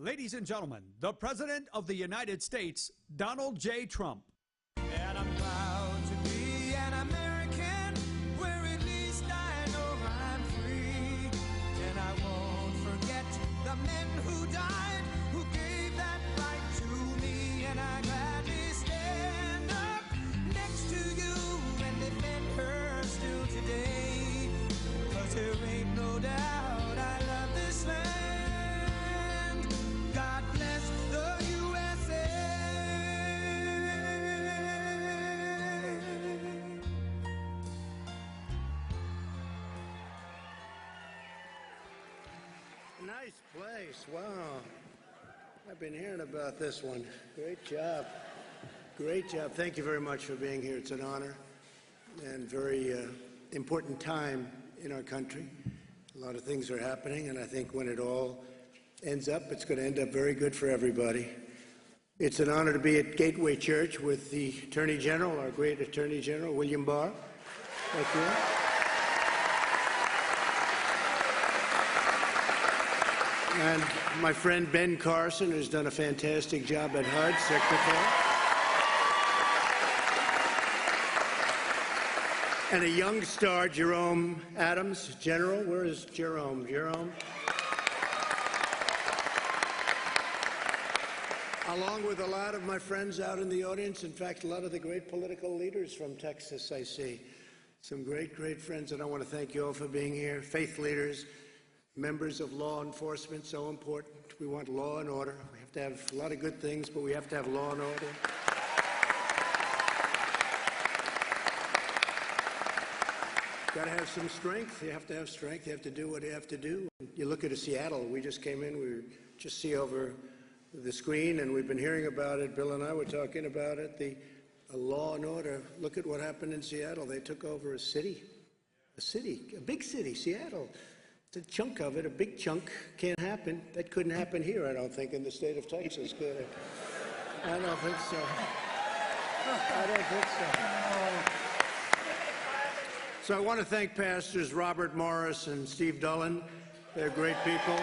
Ladies and gentlemen, the President of the United States, Donald J. Trump. And I'm proud to be an American, where at least I know I'm free. And I won't forget the men who died, who gave that right to me. And I gladly stand up next to you and defend her still today. 'Cause there ain't no doubt I love this land. God bless the USA. Nice place. Wow. I've been hearing about this one. Great job. Great job. Thank you very much for being here. It's an honor and very important time in our country. A lot of things are happening, and I think when it all ends up, it's going to end up very good for everybody. It's an honor to be at Gateway Church with the Attorney General, our great Attorney General, William Barr. Thank you. And my friend Ben Carson, who's done a fantastic job at HUD, Secretary. And a young star, Jerome Adams, General. Where is Jerome? Jerome? Along with a lot of my friends out in the audience. In fact, a lot of the great political leaders from Texas, I see. Some great, great friends, and I want to thank you all for being here. Faith leaders, members of law enforcement, so important. We want law and order. We have to have a lot of good things, but we have to have law and order. Got to have some strength. You have to have strength. You have to do what you have to do. You look at Seattle. We just came in. We just see over the screen, and we've been hearing about it. Bill and I were talking about it. The law and order. Look at what happened in Seattle. They took over a city, a big city, Seattle. It's a chunk of it, a big chunk. Can't happen. That couldn't happen here, I don't think, in the state of Texas, could it? I don't think so. I don't think so. So I want to thank Pastors Robert Morris and Steve Dullen. They're great people.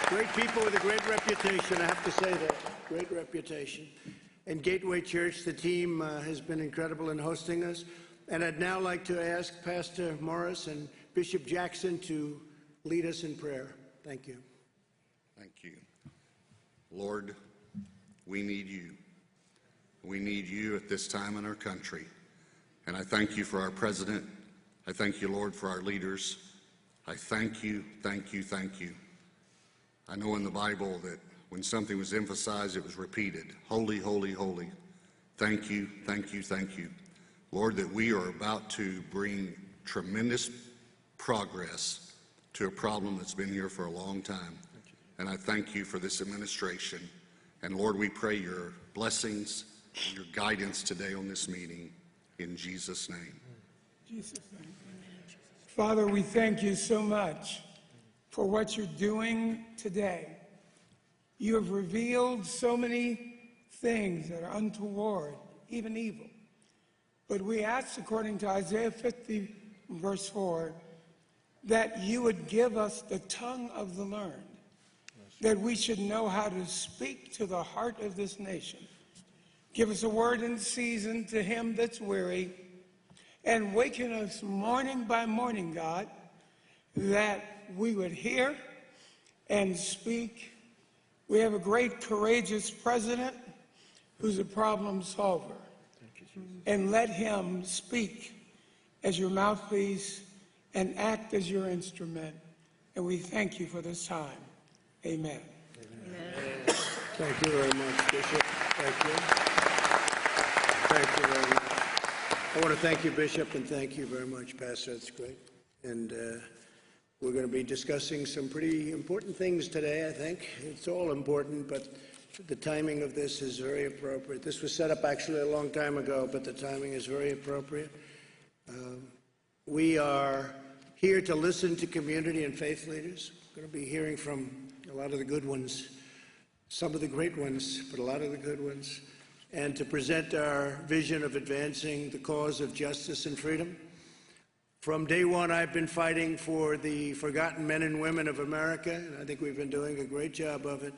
Great people with a great reputation, I have to say that. Great reputation. And Gateway Church, the team has been incredible in hosting us. And I'd now like to ask Pastor Morris and Bishop Jackson to lead us in prayer. Thank you. Thank you. Lord, we need you. We need you at this time in our country. And I thank you for our president. I thank you, Lord, for our leaders. I thank you, thank you, thank you. I know in the Bible that when something was emphasized, it was repeated. Holy, holy, holy. Thank you, thank you, thank you. Lord, that we are about to bring tremendous progress to a problem that's been here for a long time. And I thank you for this administration. And Lord, we pray your blessings, your guidance today on this meeting. In Jesus' name. Jesus' name. Father, we thank you so much for what you're doing today. You have revealed so many things that are untoward, even evil. But we ask, according to Isaiah 50, verse 4, that you would give us the tongue of the learned, that we should know how to speak to the heart of this nation. Give us a word in season to him that's weary, and waken us morning by morning, God, that we would hear and speak. We have a great, courageous president who's a problem solver. And let him speak as your mouthpiece and act as your instrument. And we thank you for this time. Amen. Amen. Thank you very much, Bishop. Thank you. Thank you very much. I want to thank you, Bishop, and thank you very much, Pastor. That's great. And we're going to be discussing some pretty important things today, I think. It's all important, but the timing of this is very appropriate. This was set up actually a long time ago, but the timing is very appropriate. We are here to listen to community and faith leaders. We're going to be hearing from a lot of the good ones, some of the great ones, but a lot of the good ones, and to present our vision of advancing the cause of justice and freedom. From day one, I've been fighting for the forgotten men and women of America, and I think we've been doing a great job of it.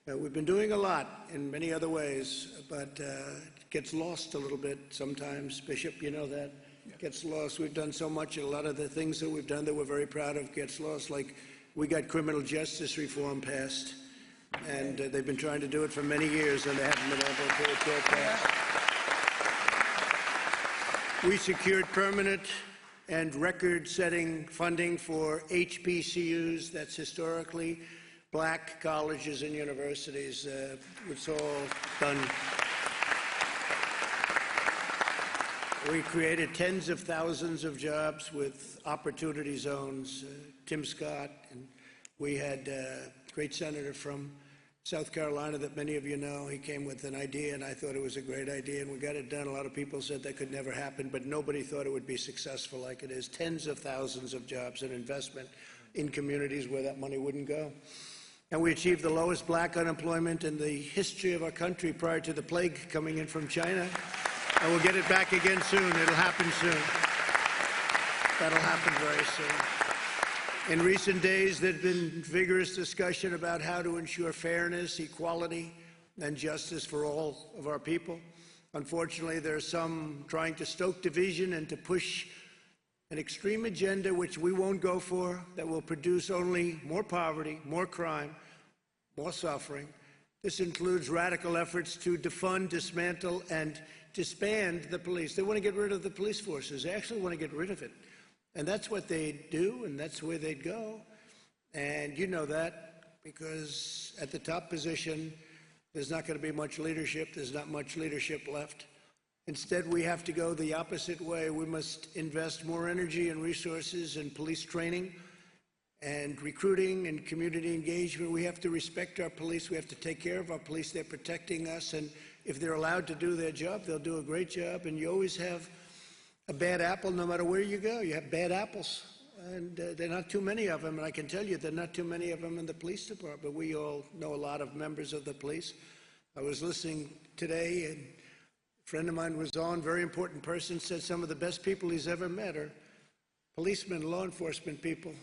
We've been doing a lot in many other ways, but it gets lost a little bit sometimes. Bishop, you know that. It gets lost. We've done so much, and a lot of the things that we've done that we're very proud of gets lost. Like, we got criminal justice reform passed, and they've been trying to do it for many years, and they haven't been able to get it passed. We secured permanent and record-setting funding for HBCUs, that's historically black colleges and universities. It's all done. We created tens of thousands of jobs with opportunity zones. Tim Scott, and we had a great senator from South Carolina that many of you know. He came with an idea, and I thought it was a great idea, and we got it done. A lot of people said that could never happen, but nobody thought it would be successful like it is. Tens of thousands of jobs and investment in communities where that money wouldn't go. And we achieved the lowest black unemployment in the history of our country prior to the plague coming in from China. And we'll get it back again soon. It'll happen soon. That'll happen very soon. In recent days, there's been vigorous discussion about how to ensure fairness, equality, and justice for all of our people. Unfortunately, there are some trying to stoke division and to push an extreme agenda which we won't go for, that will produce only more poverty, more crime, more suffering. This includes radical efforts to defund, dismantle, and disband the police. They want to get rid of the police forces. They actually want to get rid of it. And that's what they'd do, and that's where they'd go. And you know that, because at the top position, there's not going to be much leadership. There's not much leadership left. Instead, we have to go the opposite way. We must invest more energy and resources in police training and recruiting and community engagement. We have to respect our police. We have to take care of our police. They're protecting us, and if they're allowed to do their job, they'll do a great job. And you always have a bad apple no matter where you go. You have bad apples, and there are not too many of them. And I can tell you there are not too many of them in the police department. We all know a lot of members of the police. I was listening today, and a friend of mine was on, very important person, said some of the best people he's ever met are policemen, law enforcement people.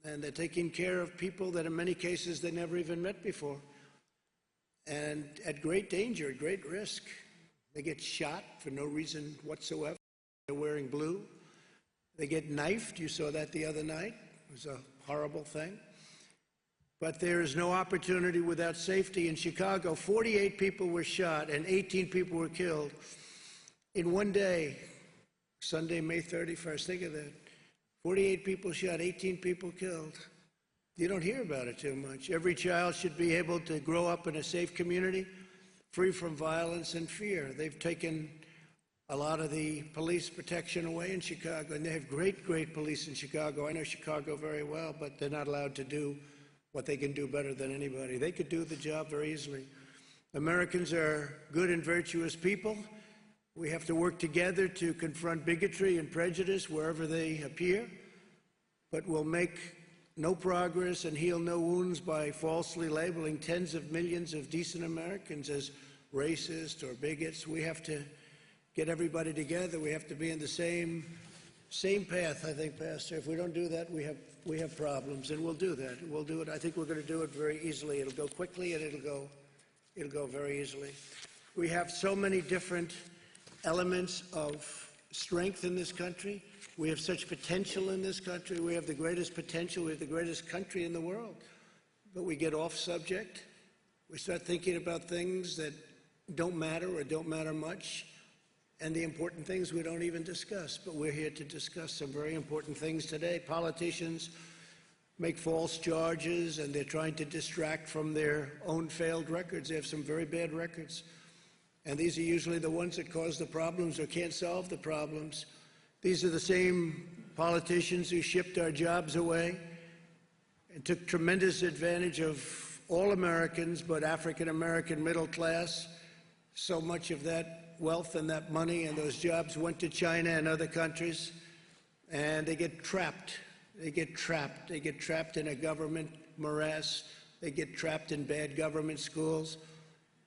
And they're taking care of people that in many cases they never even met before. And at great danger, at great risk. They get shot for no reason whatsoever. They're wearing blue. They get knifed. You saw that the other night. It was a horrible thing. But there is no opportunity without safety. In Chicago, 48 people were shot and 18 people were killed in one day, Sunday, May 31st. Think of that. 48 people shot, 18 people killed. You don't hear about it too much. Every child should be able to grow up in a safe community, free from violence and fear. They've taken a lot of the police protection away in Chicago, and they have great, great police in Chicago. I know Chicago very well, but they're not allowed to do what they can do better than anybody. They could do the job very easily. Americans are good and virtuous people. We have to work together to confront bigotry and prejudice wherever they appear, but we'll make no progress and heal no wounds by falsely labeling tens of millions of decent Americans as racist or bigots. We have to get everybody together. We have to be in the same path, I think, Pastor. If we don't do that, we have problems, and we'll do that. We'll do it. I think we're going to do it very easily. It'll go quickly, and it'll go very easily. We have so many different elements of strength in this country. We have such potential in this country. We have the greatest potential. We have the greatest country in the world. But we get off subject. We start thinking about things that don't matter or don't matter much. And the important things we don't even discuss. But we're here to discuss some very important things today. Politicians make false charges, and they're trying to distract from their own failed records. They have some very bad records. And these are usually the ones that cause the problems or can't solve the problems. These are the same politicians who shipped our jobs away and took tremendous advantage of all Americans, but African-American middle class. So much of that wealth and that money and those jobs went to China and other countries, and they get trapped. They get trapped. They get trapped in a government morass. They get trapped in bad government schools.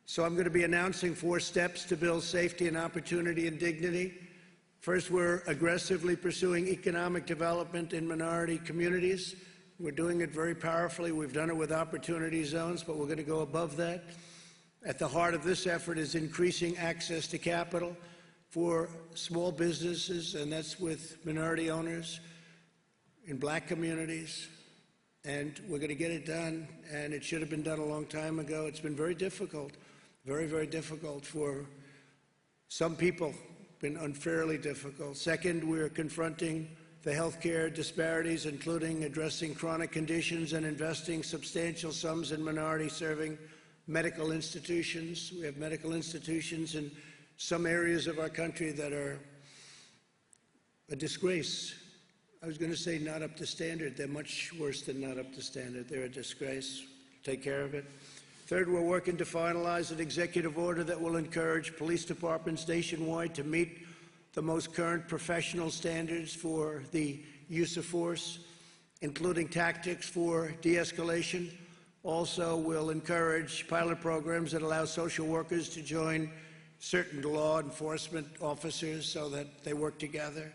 So I'm going to be announcing 4 steps to build safety and opportunity and dignity First, we're aggressively pursuing economic development in minority communities. We're doing it very powerfully. We've done it with opportunity zones, but we're going to go above that. At the heart of this effort is increasing access to capital for small businesses, and that's with minority owners in black communities. And we're going to get it done, and it should have been done a long time ago. It's been very difficult, very, very difficult for some people, been unfairly difficult. Second, we're confronting the healthcare disparities, including addressing chronic conditions and investing substantial sums in minority-serving medical institutions. We have medical institutions in some areas of our country that are a disgrace. I was going to say not up to standard. They're much worse than not up to standard. They're a disgrace. Take care of it. Third, we're working to finalize an executive order that will encourage police departments nationwide to meet the most current professional standards for the use of force, including tactics for de-escalation. Also, we'll encourage pilot programs that allow social workers to join certain law enforcement officers so that they work together.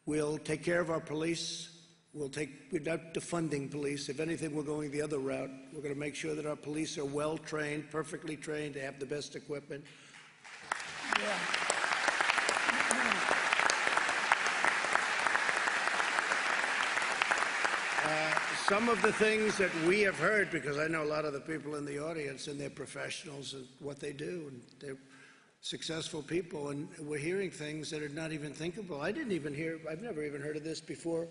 We'll take care of our police. We're not defunding police. If anything, we're going the other route. We're going to make sure that our police are well-trained, perfectly trained, they have the best equipment. Yeah. Some of the things that we have heard, because I know a lot of the people in the audience and they're professionals and what they do, and they're successful people, and we're hearing things that are not even thinkable. I've never even heard of this before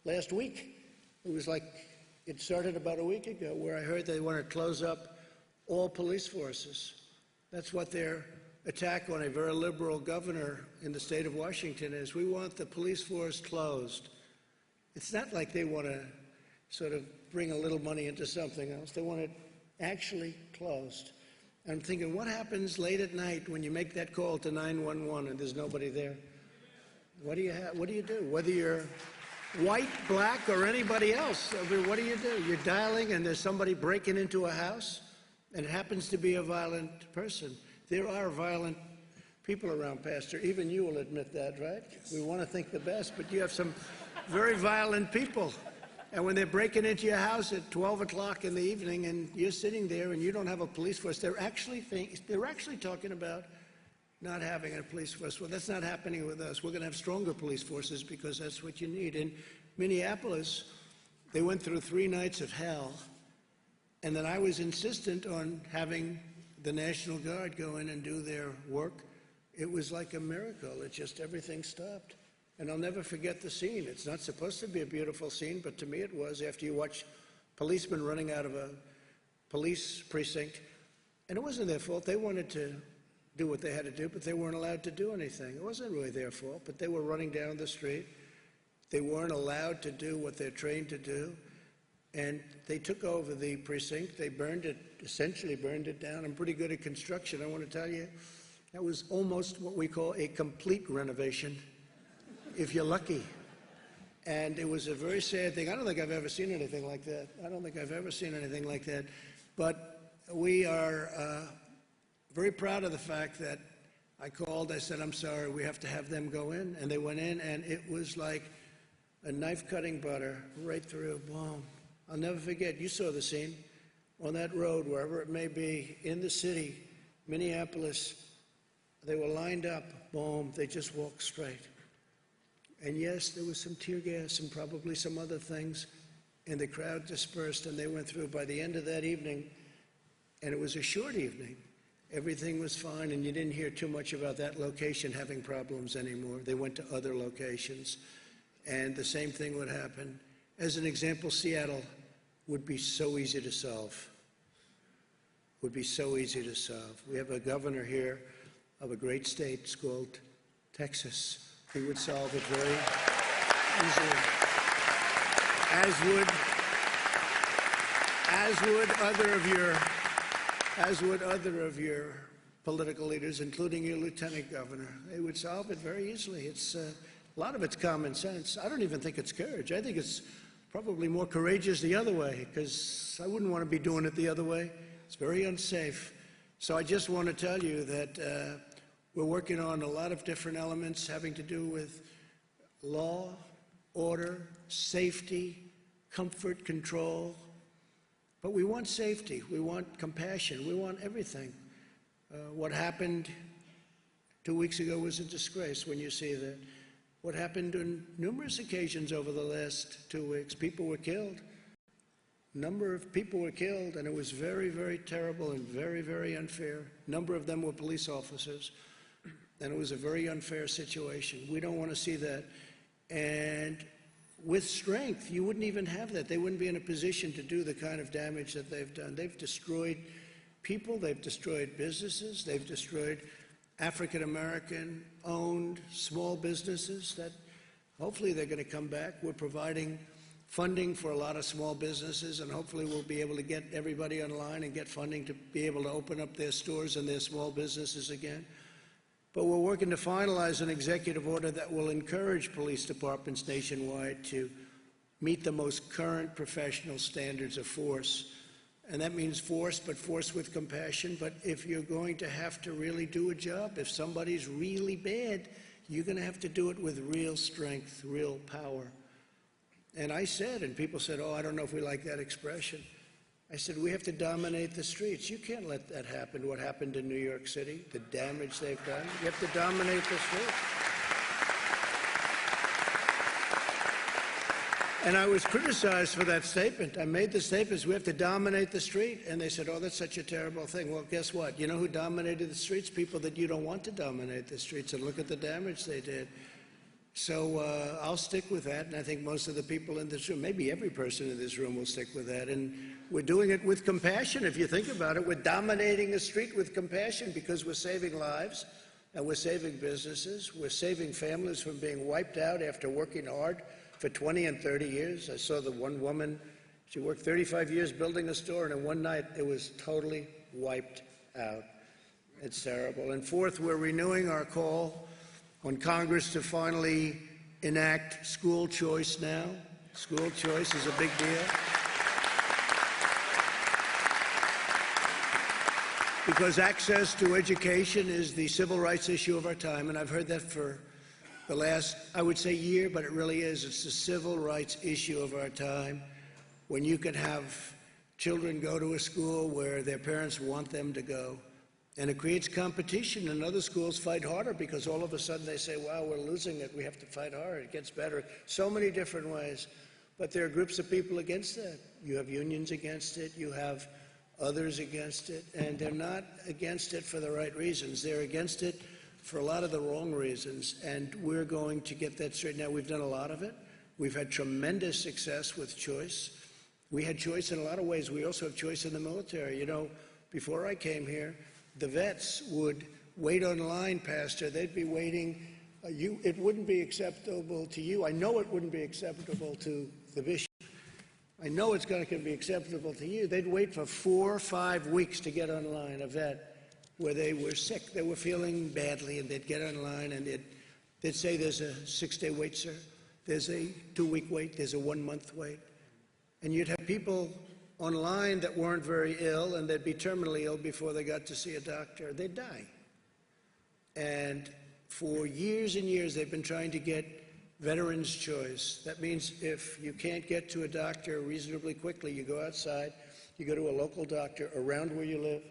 last week. It was like, it started about a week ago where I heard they want to close up all police forces. That's what their attack on a very liberal governor in the state of Washington is. We want the police force closed. It's not like they want to sort of bring a little money into something else. They want it actually closed. I'm thinking, what happens late at night when you make that call to 911 and there's nobody there? What do you do? Whether you're white, black, or anybody else, I mean, what do? You're dialing and there's somebody breaking into a house and it happens to be a violent person. There are violent people around, Pastor. Even you will admit that, right? We want to think the best, but you have some very violent people. And when they're breaking into your house at 12 o'clock in the evening and you're sitting there and you don't have a police force, they're actually talking about not having a police force. Well, that's not happening with us. We're going to have stronger police forces because that's what you need. In Minneapolis, they went through 3 nights of hell, and then I was insistent on having the National Guard go in and do their work. It was like a miracle. It just, everything stopped. And I'll never forget the scene. It's not supposed to be a beautiful scene, but to me it was, after you watch policemen running out of a police precinct. And it wasn't their fault. They wanted to do what they had to do, but they weren't allowed to do anything. It wasn't really their fault, but they were running down the street. They weren't allowed to do what they're trained to do. And they took over the precinct. They burned it, essentially burned it down. I'm pretty good at construction. I want to tell you, that was almost what we call a complete renovation, if you're lucky. And it was a very sad thing. I don't think I've ever seen anything like that. I don't think I've ever seen anything like that. But we are very proud of the fact that I called, I said, I'm sorry, we have to have them go in. And they went in, and it was like a knife cutting butter right through, boom. I'll never forget, you saw the scene on that road, wherever it may be, in the city, Minneapolis. They were lined up, boom, they just walked straight. And yes, there was some tear gas and probably some other things, and the crowd dispersed and they went through. By the end of that evening, and it was a short evening, everything was fine, and you didn't hear too much about that location having problems anymore. They went to other locations, and the same thing would happen. As an example, Seattle would be so easy to solve. Would be so easy to solve. We have a governor here of a great state. It's called Texas. He would solve it very easily, as would other of your political leaders, including your lieutenant governor. They would solve it very easily. It's a lot of it's common sense. I don't even think it's courage. I think it's probably more courageous the other way, because I wouldn't want to be doing it the other way. It's very unsafe. So I just want to tell you that We're working on a lot of different elements having to do with law, order, safety, comfort, control. But we want safety, we want compassion, we want everything. What happened 2 weeks ago was a disgrace when you see that. What happened on numerous occasions over the last 2 weeks, people were killed. A number of people were killed, and it was very, very terrible and very, very unfair. A number of them were police officers, and it was a very unfair situation. We don't want to see that. And with strength, you wouldn't even have that. They wouldn't be in a position to do the kind of damage that they've done. They've destroyed people, they've destroyed businesses, they've destroyed African-American owned small businesses that hopefully they're going to come back. We're providing funding for a lot of small businesses, and hopefully we'll be able to get everybody online and get funding to be able to open up their stores and their small businesses again. But we're working to finalize an executive order that will encourage police departments nationwide to meet the most current professional standards of force. And that means force, but force with compassion. But if you're going to have to really do a job, if somebody's really bad, you're going to have to do it with real strength, real power. And I said, and people said, oh, I don't know if we like that expression. I said, we have to dominate the streets. You can't let that happen, what happened in New York City, the damage they've done. You have to dominate the streets. And I was criticized for that statement. I made the statements, we have to dominate the street. And they said, oh, that's such a terrible thing. Well, guess what? You know who dominated the streets? People that you don't want to dominate the streets. And look at the damage they did. So I'll stick with that. And I think most of the people in this room, maybe every person in this room will stick with that. And we're doing it with compassion. If you think about it, we're dominating the street with compassion because we're saving lives and we're saving businesses. We're saving families from being wiped out after working hard for 20 and 30 years. I saw the one woman, she worked 35 years building a store, and in one night it was totally wiped out. It's terrible. And fourth, we're renewing our call on Congress to finally enact school choice now. School choice is a big deal. Because access to education is the civil rights issue of our time, and I've heard that for the last, I would say, year, but it really is. It's the civil rights issue of our time. When you can have children go to a school where their parents want them to go, and it creates competition, and other schools fight harder because all of a sudden they say, wow, we're losing it, we have to fight harder, it gets better. So many different ways. But there are groups of people against that. You have unions against it, you have others against it, and they're not against it for the right reasons. They're against it for a lot of the wrong reasons, and we're going to get that straight. Now, we've done a lot of it. We've had tremendous success with choice. We had choice in a lot of ways. We also have choice in the military. You know, before I came here, the vets would wait online, Pastor. They'd be waiting. It wouldn't be acceptable to you. I know it wouldn't be acceptable to the bishop. I know it's going to be acceptable to you. They'd wait for 4 or 5 weeks to get online, a vet, where they were sick, they were feeling badly, and they'd get online and they'd say, there's a 6-day wait, sir. There's a 2-week wait, there's a 1-month wait. And you'd have people online that weren't very ill, and they'd be terminally ill before they got to see a doctor. They'd die. And for years and years, they've been trying to get veterans' choice. That means if you can't get to a doctor reasonably quickly, you go outside, you go to a local doctor around where you live,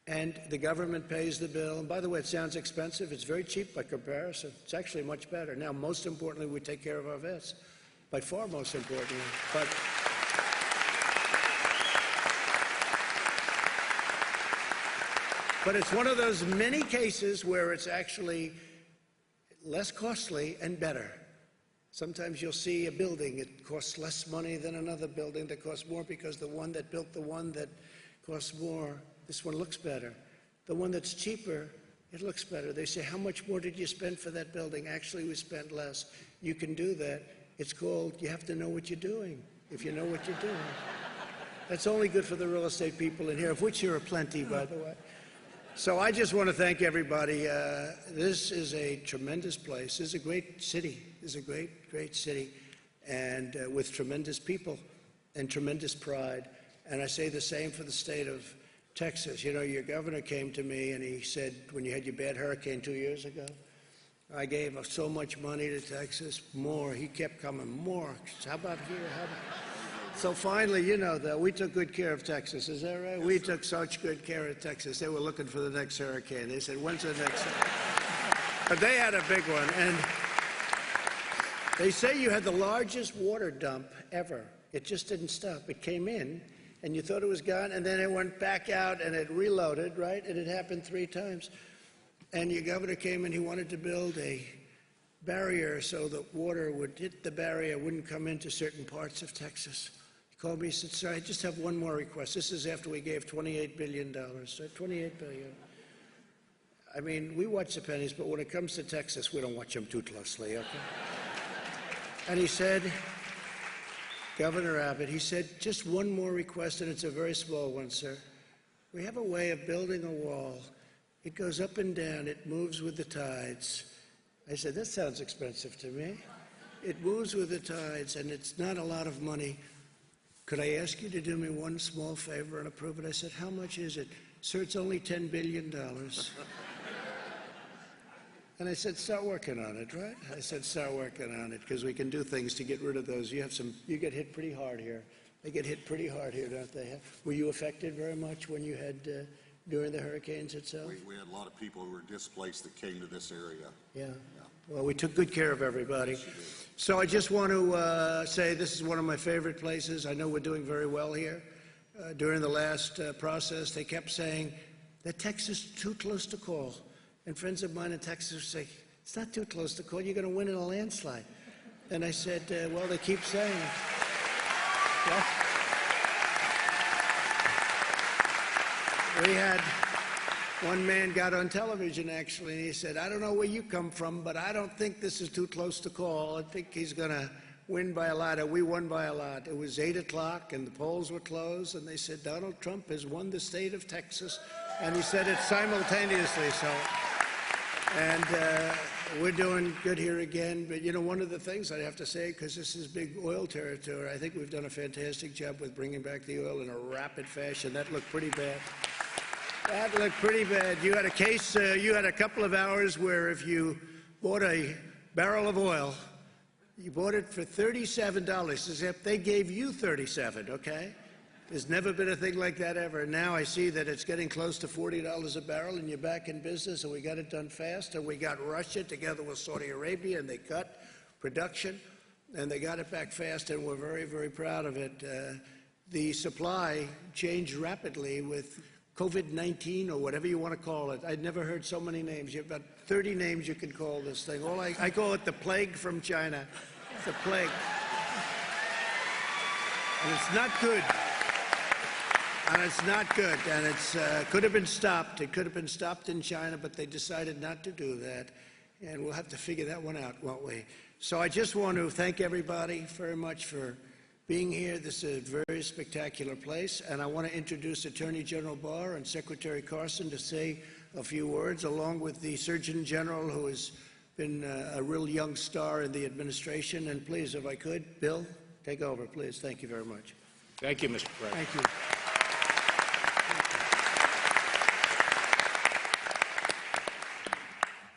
and the government pays the bill. And by the way, it sounds expensive. It's very cheap by comparison. It's actually much better. Now, most importantly, we take care of our vets. By far most importantly. But it's one of those many cases where it's actually less costly and better. Sometimes you'll see a building, it costs less money than another building that costs more because the one that built the one that costs more, this one looks better. The one that's cheaper, it looks better. They say, how much more did you spend for that building? Actually, we spent less. You can do that. It's called, you have to know what you're doing, if you know what you're doing. That's only good for the real estate people in here, of which there are plenty, by the way. So I just want to thank everybody. This is a tremendous place. This is a great city. This is a great, great city, and with tremendous people and tremendous pride. And I say the same for the state of Texas. You know, your governor came to me and he said, when you had your bad hurricane 2 years ago, I gave so much money to Texas, more. He kept coming, more. How about here? How about... So finally, you know, though, we took good care of Texas. Is that right? We took such good care of Texas. They were looking for the next hurricane. They said, when's the next hurricane? But they had a big one. And they say you had the largest water dump ever. It just didn't stop. It came in, and you thought it was gone, and then it went back out, and it reloaded, right? And it happened 3 times. And your governor came in, he wanted to build a barrier so that water would hit the barrier, wouldn't come into certain parts of Texas. He called me, he said, sir, I just have one more request. This is after we gave $28 billion. So $28 billion. I mean, we watch the pennies, but when it comes to Texas, we don't watch them too closely, okay? And he said, Governor Abbott, he said, just one more request, and it's a very small one, sir. We have a way of building a wall. It goes up and down. It moves with the tides. I said, that sounds expensive to me. It moves with the tides, and it's not a lot of money. Could I ask you to do me one small favor and approve it? I said, how much is it? Sir, it's only $10 billion. And I said, start working on it, right? I said, start working on it, because we can do things to get rid of those. You get hit pretty hard here. They get hit pretty hard here, don't they? Were you affected very much when you had, during the hurricanes itself? We had a lot of people who were displaced that came to this area. Yeah. Well, we took good care of everybody. So I just want to say this is one of my favorite places. I know we're doing very well here. During the last process, they kept saying that Texas is too close to call. And friends of mine in Texas say, it's not too close to call. You're going to win in a landslide. And I said, well, they keep saying it. Yeah. We had one man got on television, actually, and he said, I don't know where you come from, but I don't think this is too close to call. I think he's going to win by a lot. And we won by a lot. It was 8 o'clock, and the polls were closed, and they said, Donald Trump has won the state of Texas. And he said it simultaneously, so... And we're doing good here again. But, you know, one of the things I have to say, because this is big oil territory, I think we've done a fantastic job with bringing back the oil in a rapid fashion. That looked pretty bad. That looked pretty bad. You had a case, you had a couple of hours where if you bought a barrel of oil, you bought it for $37, as if they gave you $37, okay? There's never been a thing like that ever. Now I see that it's getting close to $40 a barrel, and you're back in business, and we got it done fast, and we got Russia together with Saudi Arabia, and they cut production, and they got it back fast, and we're very, very proud of it. The supply changed rapidly with COVID-19 or whatever you want to call it. I'd never heard so many names. You have about 30 names you can call this thing. I call it the plague from China. It's a plague. And it's not good. And it's not good, and it could have been stopped. It could have been stopped in China, but they decided not to do that. And we'll have to figure that one out, won't we? So I just want to thank everybody very much for being here. This is a very spectacular place, and I want to introduce Attorney General Barr and Secretary Carson to say a few words, along with the Surgeon General, who has been a real young star in the administration. And please, if I could, Bill, take over, please. Thank you very much. Thank you, Mr. President. Thank you.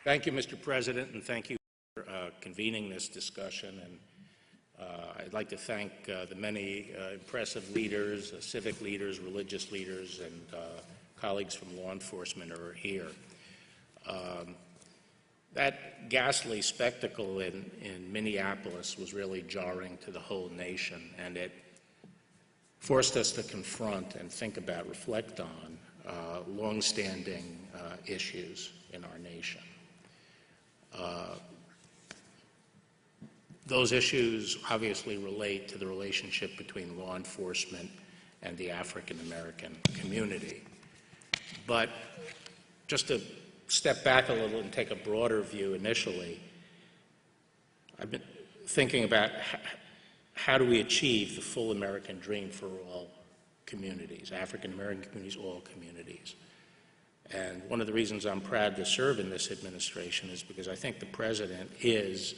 Thank you, Mr. President, and thank you for convening this discussion. And I'd like to thank the many impressive leaders, civic leaders, religious leaders, and colleagues from law enforcement who are here. That ghastly spectacle in Minneapolis was really jarring to the whole nation, and it forced us to confront and think about, reflect on longstanding issues in our nation. Those issues obviously relate to the relationship between law enforcement and the African American community. But just to step back a little and take a broader view initially, I've been thinking about how do we achieve the full American dream for all communities, African American communities, all communities. And one of the reasons I'm proud to serve in this administration is because I think the President is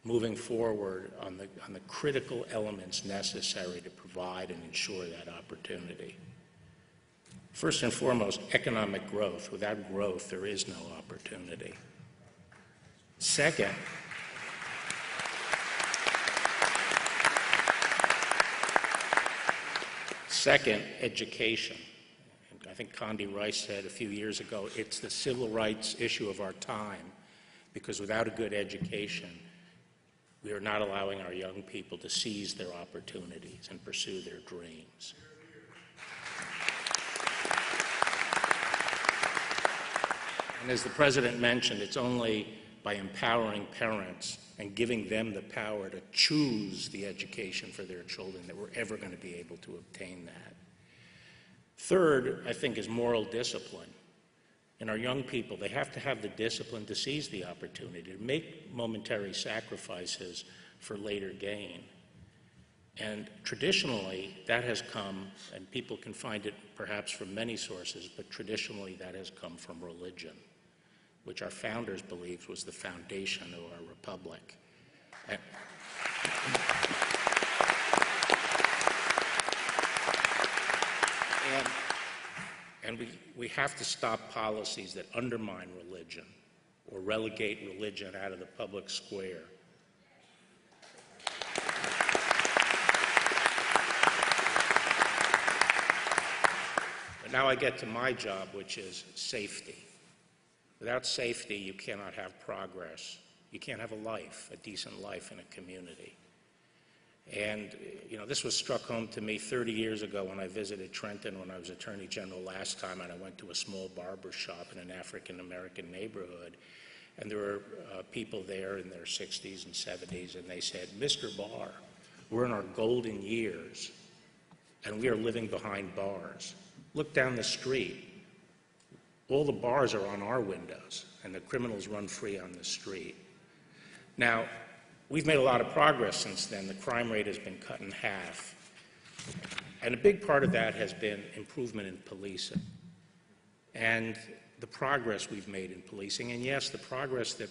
moving forward on the critical elements necessary to provide and ensure that opportunity. First and foremost, economic growth. Without growth, there is no opportunity. Second, education. I think Condi Rice said a few years ago, it's the civil rights issue of our time, because without a good education, we are not allowing our young people to seize their opportunities and pursue their dreams. And as the President mentioned, it's only by empowering parents and giving them the power to choose the education for their children that we're ever going to be able to obtain that. Third, I think, is moral discipline. And our young people, they have to have the discipline to seize the opportunity, to make momentary sacrifices for later gain. And traditionally, that has come, and people can find it perhaps from many sources, but traditionally that has come from religion, which our founders believed was the foundation of our republic. And we have to stop policies that undermine religion or relegate religion out of the public square. But now I get to my job, which is safety. Without safety, you cannot have progress. You can't have a life, a decent life in a community. And, you know, this was struck home to me 30 years ago when I visited Trenton when I was Attorney General last time, and I went to a small barber shop in an African-American neighborhood. And there were people there in their 60s and 70s, and they said, "Mr. Barr, we're in our golden years, and we are living behind bars. Look down the street. All the bars are on our windows, and the criminals run free on the street." Now, we've made a lot of progress since then. The crime rate has been cut in half. And a big part of that has been improvement in policing and the progress we've made in policing. And yes, the progress that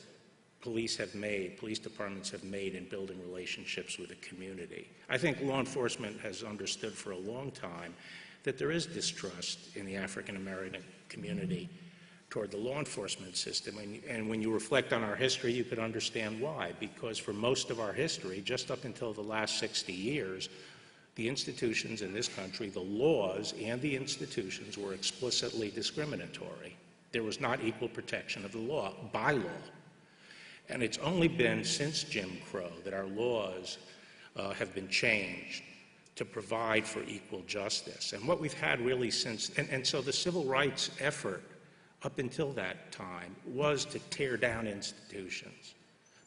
police departments have made in building relationships with the community. I think law enforcement has understood for a long time that there is distrust in the African American community toward the law enforcement system. And when you reflect on our history, you could understand why. Because for most of our history, just up until the last 60 years, the institutions in this country, the laws and the institutions were explicitly discriminatory. There was not equal protection of the law, by law. And it's only been since Jim Crow that our laws have been changed to provide for equal justice. And what we've had really since, and so the civil rights effort up until that time was to tear down institutions.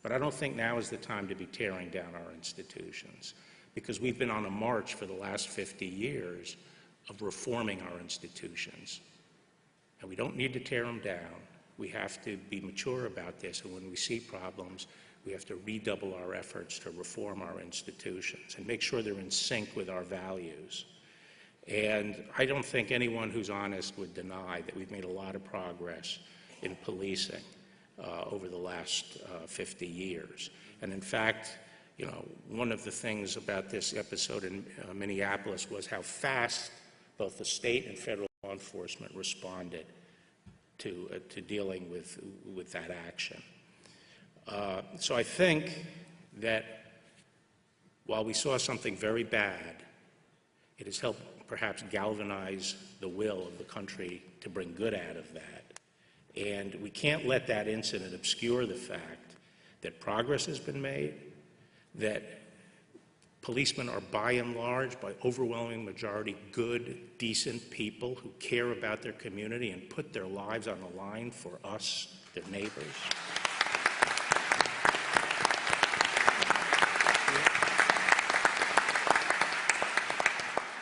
But I don't think now is the time to be tearing down our institutions, because we've been on a march for the last 50 years of reforming our institutions. And we don't need to tear them down. We have to be mature about this, and when we see problems, we have to redouble our efforts to reform our institutions and make sure they're in sync with our values. And I don't think anyone who's honest would deny that we've made a lot of progress in policing over the last 50 years. And in fact, you know, one of the things about this episode in Minneapolis was how fast both the state and federal law enforcement responded to dealing with that action. So I think that while we saw something very bad, it has helped perhaps galvanize the will of the country to bring good out of that. And we can't let that incident obscure the fact that progress has been made, that policemen are by and large, by overwhelming majority, good, decent people who care about their community and put their lives on the line for us, their neighbors.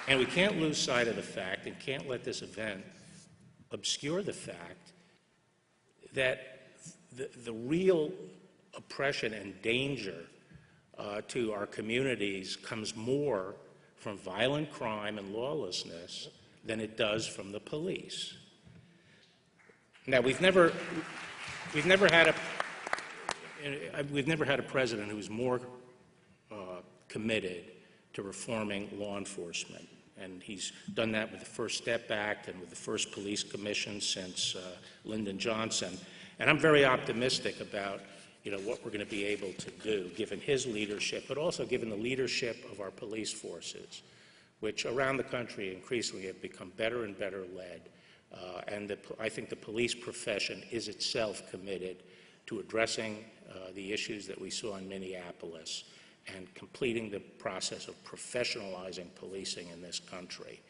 And we can't lose sight of the fact, and can't let this event obscure the fact, that the real oppression and danger to our communities comes more from violent crime and lawlessness than it does from the police. Now, we've never had a president who's more committed to reforming law enforcement And he's done that with the First Step Act and with the first police commission since Lyndon Johnson. And I'm very optimistic about what we're going to be able to do, given his leadership, but also given the leadership of our police forces, which around the country increasingly have become better and better led. I think the police profession is itself committed to addressing the issues that we saw in Minneapolis and completing the process of professionalizing policing in this country.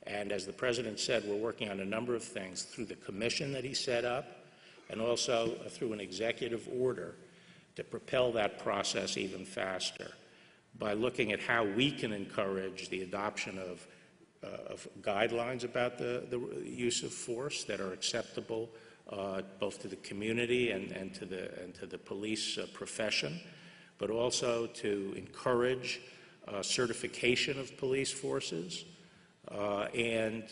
And as the President said, we're working on a number of things through the commission that he set up and also through an executive order to propel that process even faster by looking at how we can encourage the adoption of guidelines about the use of force that are acceptable both to the community and to the police profession, but also to encourage certification of police forces, and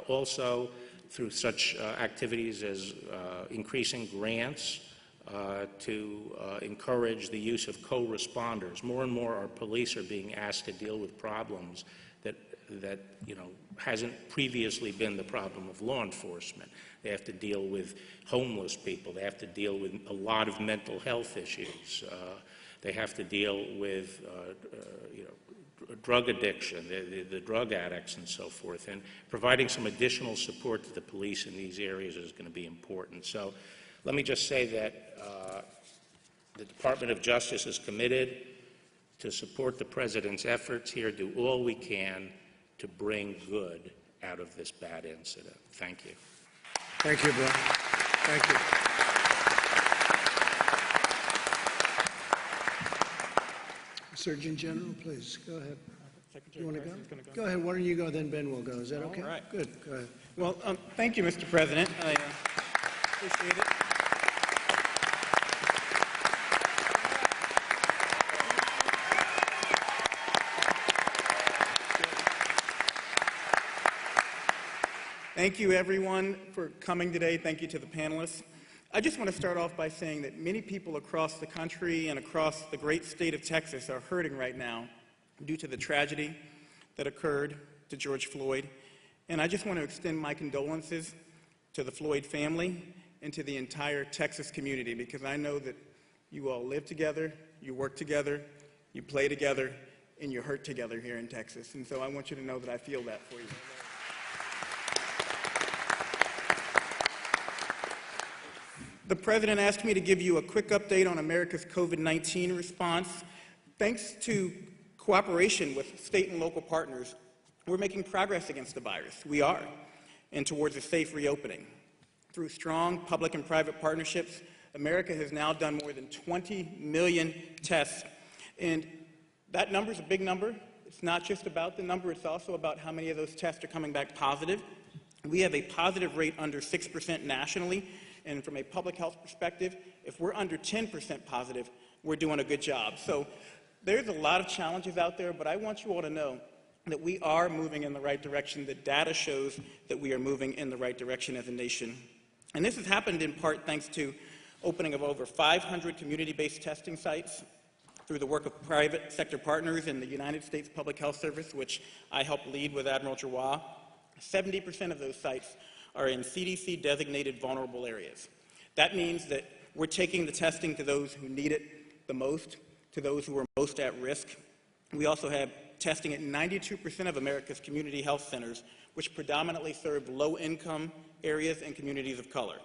also through such activities as increasing grants to encourage the use of co-responders. More and more our police are being asked to deal with problems that hasn't previously been the problem of law enforcement. They have to deal with homeless people. They have to deal with a lot of mental health issues. They have to deal with drug addiction, the drug addicts and so forth. And providing some additional support to the police in these areas is going to be important. So let me just say that the Department of Justice is committed to support the President's efforts here, do all we can to bring good out of this bad incident. Thank you. Thank you, Bill. Thank you. Surgeon General, please, go ahead. You want to go? Go ahead. Why don't you go, then Ben will go. Is that okay? All right. Good. Go ahead. Well, thank you, Mr. President. I appreciate it. Thank you, everyone, for coming today. Thank you to the panelists. I just want to start off by saying that many people across the country and across the great state of Texas are hurting right now due to the tragedy that occurred to George Floyd. And I just want to extend my condolences to the Floyd family and to the entire Texas community, because I know that you all live together, you work together, you play together, and you hurt together here in Texas. And so I want you to know that I feel that for you. The President asked me to give you a quick update on America's COVID-19 response. Thanks to cooperation with state and local partners, we're making progress against the virus. We are, and towards a safe reopening. Through strong public and private partnerships, America has now done more than 20 million tests. And that number is a big number. It's not just about the number, it's also about how many of those tests are coming back positive. We have a positive rate under 6% nationally. And from a public health perspective, if we're under 10% positive, we're doing a good job. So there's a lot of challenges out there, but I want you all to know that we are moving in the right direction. The data shows that we are moving in the right direction as a nation. And this has happened in part thanks to opening of over 500 community-based testing sites through the work of private sector partners in the United States Public Health Service, which I helped lead with Admiral Giroir. 70% of those sites are in CDC-designated vulnerable areas. That means that we're taking the testing to those who need it the most, to those who are most at risk. We also have testing at 92% of America's community health centers, which predominantly serve low-income areas and communities of color.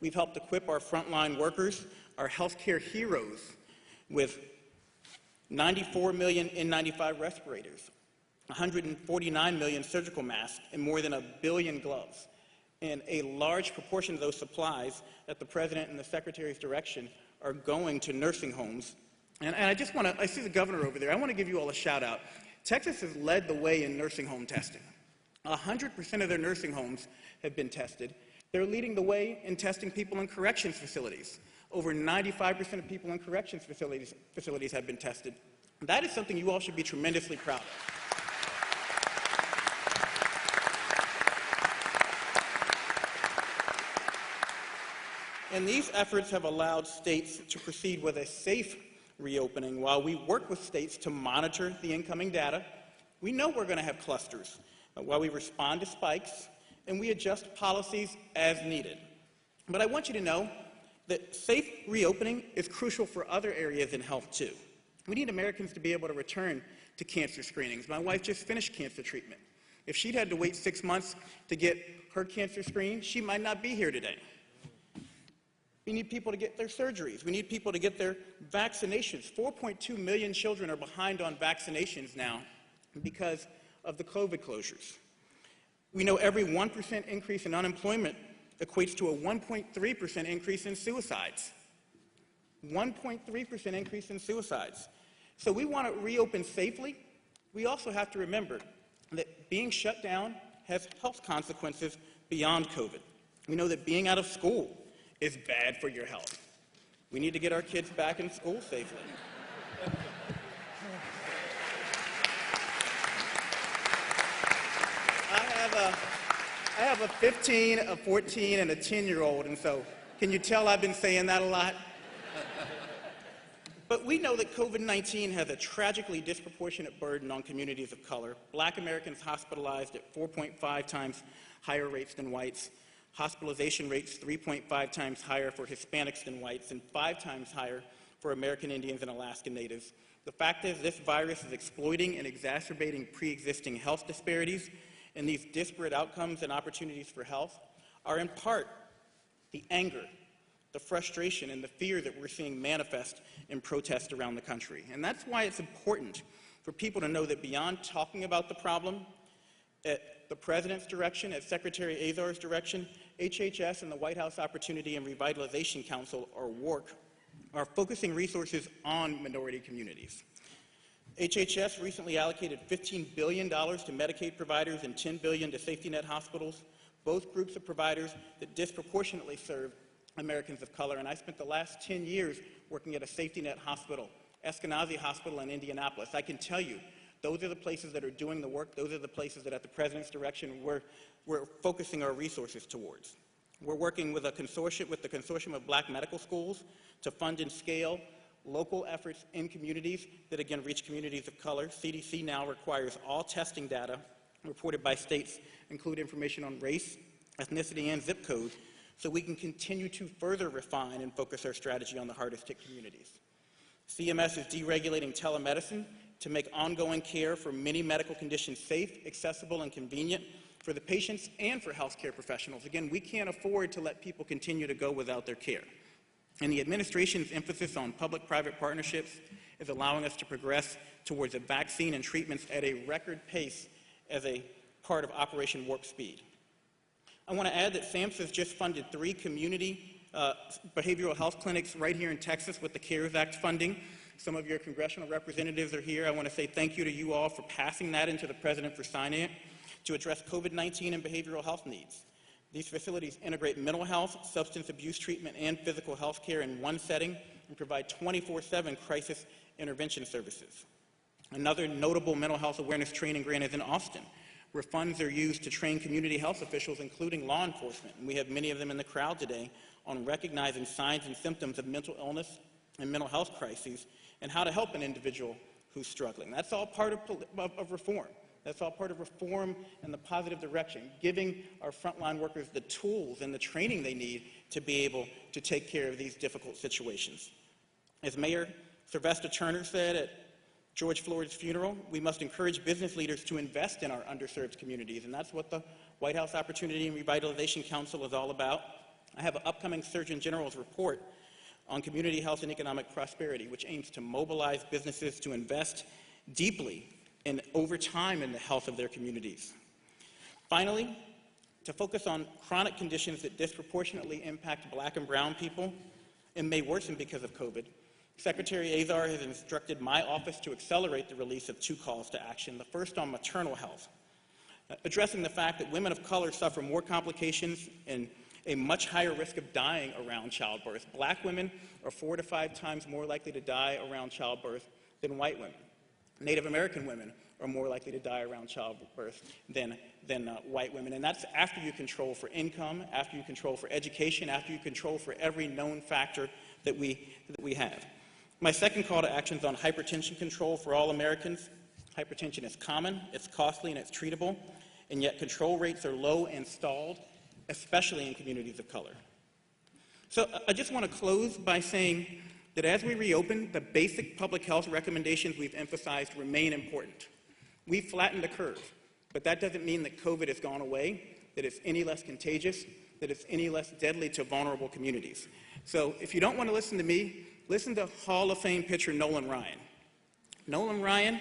We've helped equip our frontline workers, our healthcare heroes, with 94 million N95 respirators, 149 million surgical masks, and more than 1 billion gloves. And a large proportion of those supplies at the President and the Secretary's direction are going to nursing homes. And I just want to, I see the governor over there, I want to give you all a shout out. Texas has led the way in nursing home testing. 100% of their nursing homes have been tested. They're leading the way in testing people in corrections facilities. Over 95% of people in corrections facilities have been tested. That is something you all should be tremendously proud of. And these efforts have allowed states to proceed with a safe reopening while we work with states to monitor the incoming data, We know we're going to have clusters while we respond to spikes and we adjust policies as needed. But I want you to know that safe reopening is crucial for other areas in health too. We need Americans to be able to return to cancer screenings. My wife just finished cancer treatment. If she'd had to wait 6 months to get her cancer screen, she might not be here today. We need people to get their surgeries. We need people to get their vaccinations. 4.2 million children are behind on vaccinations now because of the COVID closures. We know every 1% increase in unemployment equates to a 1.3% increase in suicides. 1.3% increase in suicides. So we want to reopen safely. We also have to remember that being shut down has health consequences beyond COVID. We know that being out of school is bad for your health. We need to get our kids back in school safely. I have a 15, a 14, and a 10-year-old, and so can you tell I've been saying that a lot? But we know that COVID-19 has a tragically disproportionate burden on communities of color. Black Americans hospitalized at 4.5 times higher rates than whites, hospitalization rates 3.5 times higher for Hispanics than whites, and 5 times higher for American Indians and Alaska Natives. The fact is, this virus is exploiting and exacerbating pre-existing health disparities, and these disparate outcomes and opportunities for health are in part the anger, the frustration, and the fear that we're seeing manifest in protests around the country. And that's why it's important for people to know that beyond talking about the problem, at the President's direction, at Secretary Azar's direction, HHS and the White House Opportunity and Revitalization Council, or WARC, are focusing resources on minority communities. HHS recently allocated $15 billion to Medicaid providers and $10 billion to safety net hospitals, both groups of providers that disproportionately serve Americans of color. And I spent the last 10 years working at a safety net hospital, Eskenazi Hospital in Indianapolis. I can tell you, those are the places that are doing the work. Those are the places that, at the President's direction, we're focusing our resources towards. We're working with the Consortium of Black Medical Schools to fund and scale local efforts in communities that, again, reach communities of color. CDC now requires all testing data reported by states include information on race, ethnicity, and zip code, so we can continue to further refine and focus our strategy on the hardest hit communities. CMS is deregulating telemedicine to make ongoing care for many medical conditions safe, accessible, and convenient for the patients and for healthcare professionals. Again, we can't afford to let people continue to go without their care. And the administration's emphasis on public-private partnerships is allowing us to progress towards a vaccine and treatments at a record pace as a part of Operation Warp Speed. I want to add that SAMHSA just funded 3 community behavioral health clinics right here in Texas with the CARES Act funding. Some of your congressional representatives are here. I want to say thank you to you all for passing that into the President for signing it to address COVID-19 and behavioral health needs. These facilities integrate mental health, substance abuse treatment, and physical health care in one setting and provide 24/7 crisis intervention services. Another notable mental health awareness training grant is in Austin, where funds are used to train community health officials, including law enforcement, and we have many of them in the crowd today, on recognizing signs and symptoms of mental illness and mental health crises and how to help an individual who's struggling. That's all part of reform. That's all part of reform in the positive direction, giving our frontline workers the tools and the training they need to be able to take care of these difficult situations. As Mayor Sylvester Turner said at George Floyd's funeral, we must encourage business leaders to invest in our underserved communities, and that's what the White House Opportunity and Revitalization Council is all about. I have an upcoming Surgeon General's report on community health and economic prosperity, which aims to mobilize businesses to invest deeply and over time in the health of their communities. Finally, to focus on chronic conditions that disproportionately impact Black and brown people and may worsen because of COVID, Secretary Azar has instructed my office to accelerate the release of 2 calls to action, the first on maternal health, addressing the fact that women of color suffer more complications and a much higher risk of dying around childbirth. Black women are 4 to 5 times more likely to die around childbirth than white women. Native American women are more likely to die around childbirth than white women. And that's after you control for income, after you control for education, after you control for every known factor that we have. My second call to action is on hypertension control for all Americans. Hypertension is common, it's costly, and it's treatable, and yet control rates are low and stalled, especially in communities of color. So I just want to close by saying that as we reopen, the basic public health recommendations we've emphasized remain important. We've flattened the curve, but that doesn't mean that COVID has gone away, that it's any less contagious, that it's any less deadly to vulnerable communities. So if you don't want to listen to me, listen to Hall of Fame pitcher Nolan Ryan. Nolan Ryan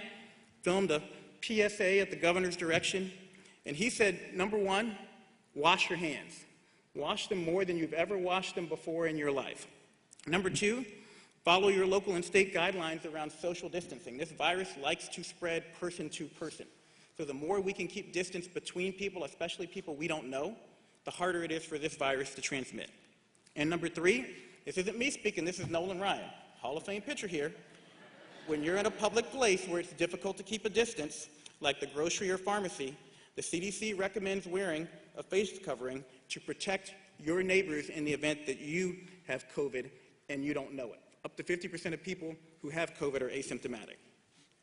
filmed a PSA at the governor's direction, and he said, number one, wash your hands. Wash them more than you've ever washed them before in your life. Number two, follow your local and state guidelines around social distancing. This virus likes to spread person to person. So the more we can keep distance between people, especially people we don't know, the harder it is for this virus to transmit. And number three, this isn't me speaking, this is Nolan Ryan, Hall of Fame pitcher here. When you're in a public place where it's difficult to keep a distance, like the grocery or pharmacy, the CDC recommends wearing a face covering to protect your neighbors in the event that you have COVID and you don't know it. Up to 50% of people who have COVID are asymptomatic.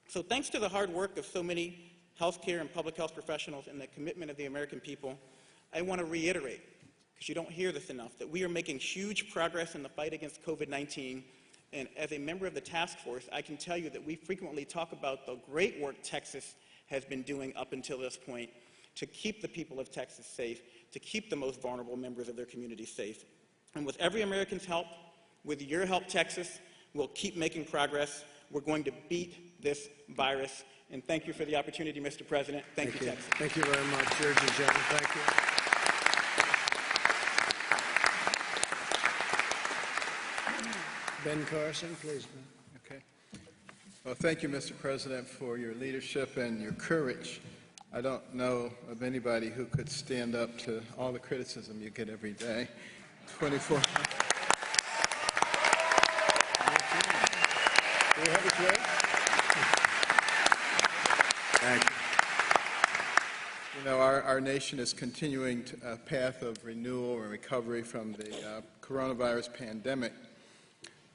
So thanks to the hard work of so many healthcare and public health professionals and the commitment of the American people, I want to reiterate, because you don't hear this enough, that we are making huge progress in the fight against COVID-19. And as a member of the task force, I can tell you that we frequently talk about the great work Texas has been doing up until this point to keep the people of Texas safe, to keep the most vulnerable members of their community safe. And with every American's help, with your help, Texas, we'll keep making progress. We're going to beat this virus. And thank you for the opportunity, Mr. President. Thank you, Texas. Thank you very much, Surgeon General. Thank you. Ben Carson, please. Okay. Well, thank you, Mr. President, for your leadership and your courage. I don't know of anybody who could stand up to all the criticism you get every day. 24. Do you have a choice? Thank you. You know, our nation is continuing a path of renewal and recovery from the coronavirus pandemic.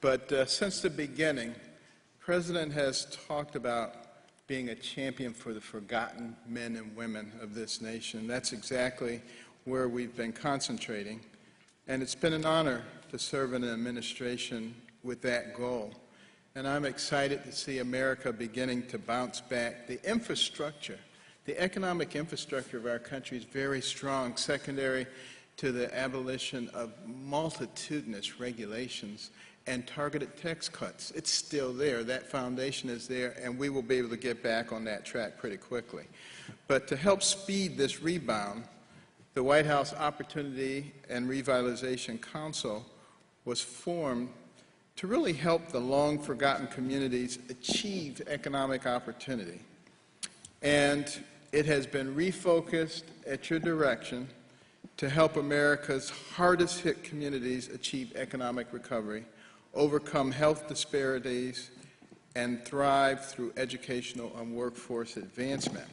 But since the beginning, the President has talked about being a champion for the forgotten men and women of this nation. That's exactly where we've been concentrating. And it's been an honor to serve in an administration with that goal. And I'm excited to see America beginning to bounce back. The infrastructure, the economic infrastructure of our country is very strong, secondary to the abolition of multitudinous regulations and targeted tax cuts. It's still there. That foundation is there, and we will be able to get back on that track pretty quickly. But to help speed this rebound, the White House Opportunity and Revitalization Council was formed to really help the long-forgotten communities achieve economic opportunity. And it has been refocused at your direction to help America's hardest-hit communities achieve economic recovery, overcome health disparities, and thrive through educational and workforce advancement.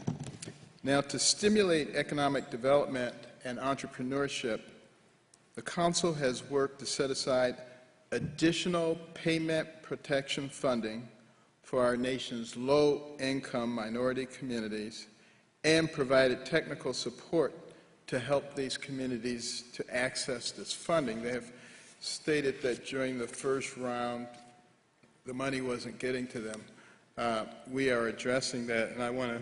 Now, to stimulate economic development and entrepreneurship, the Council has worked to set aside additional payment protection funding for our nation's low-income minority communities and provided technical support to help these communities to access this funding. They have stated that during the first round, the money wasn't getting to them. We are addressing that, and I want to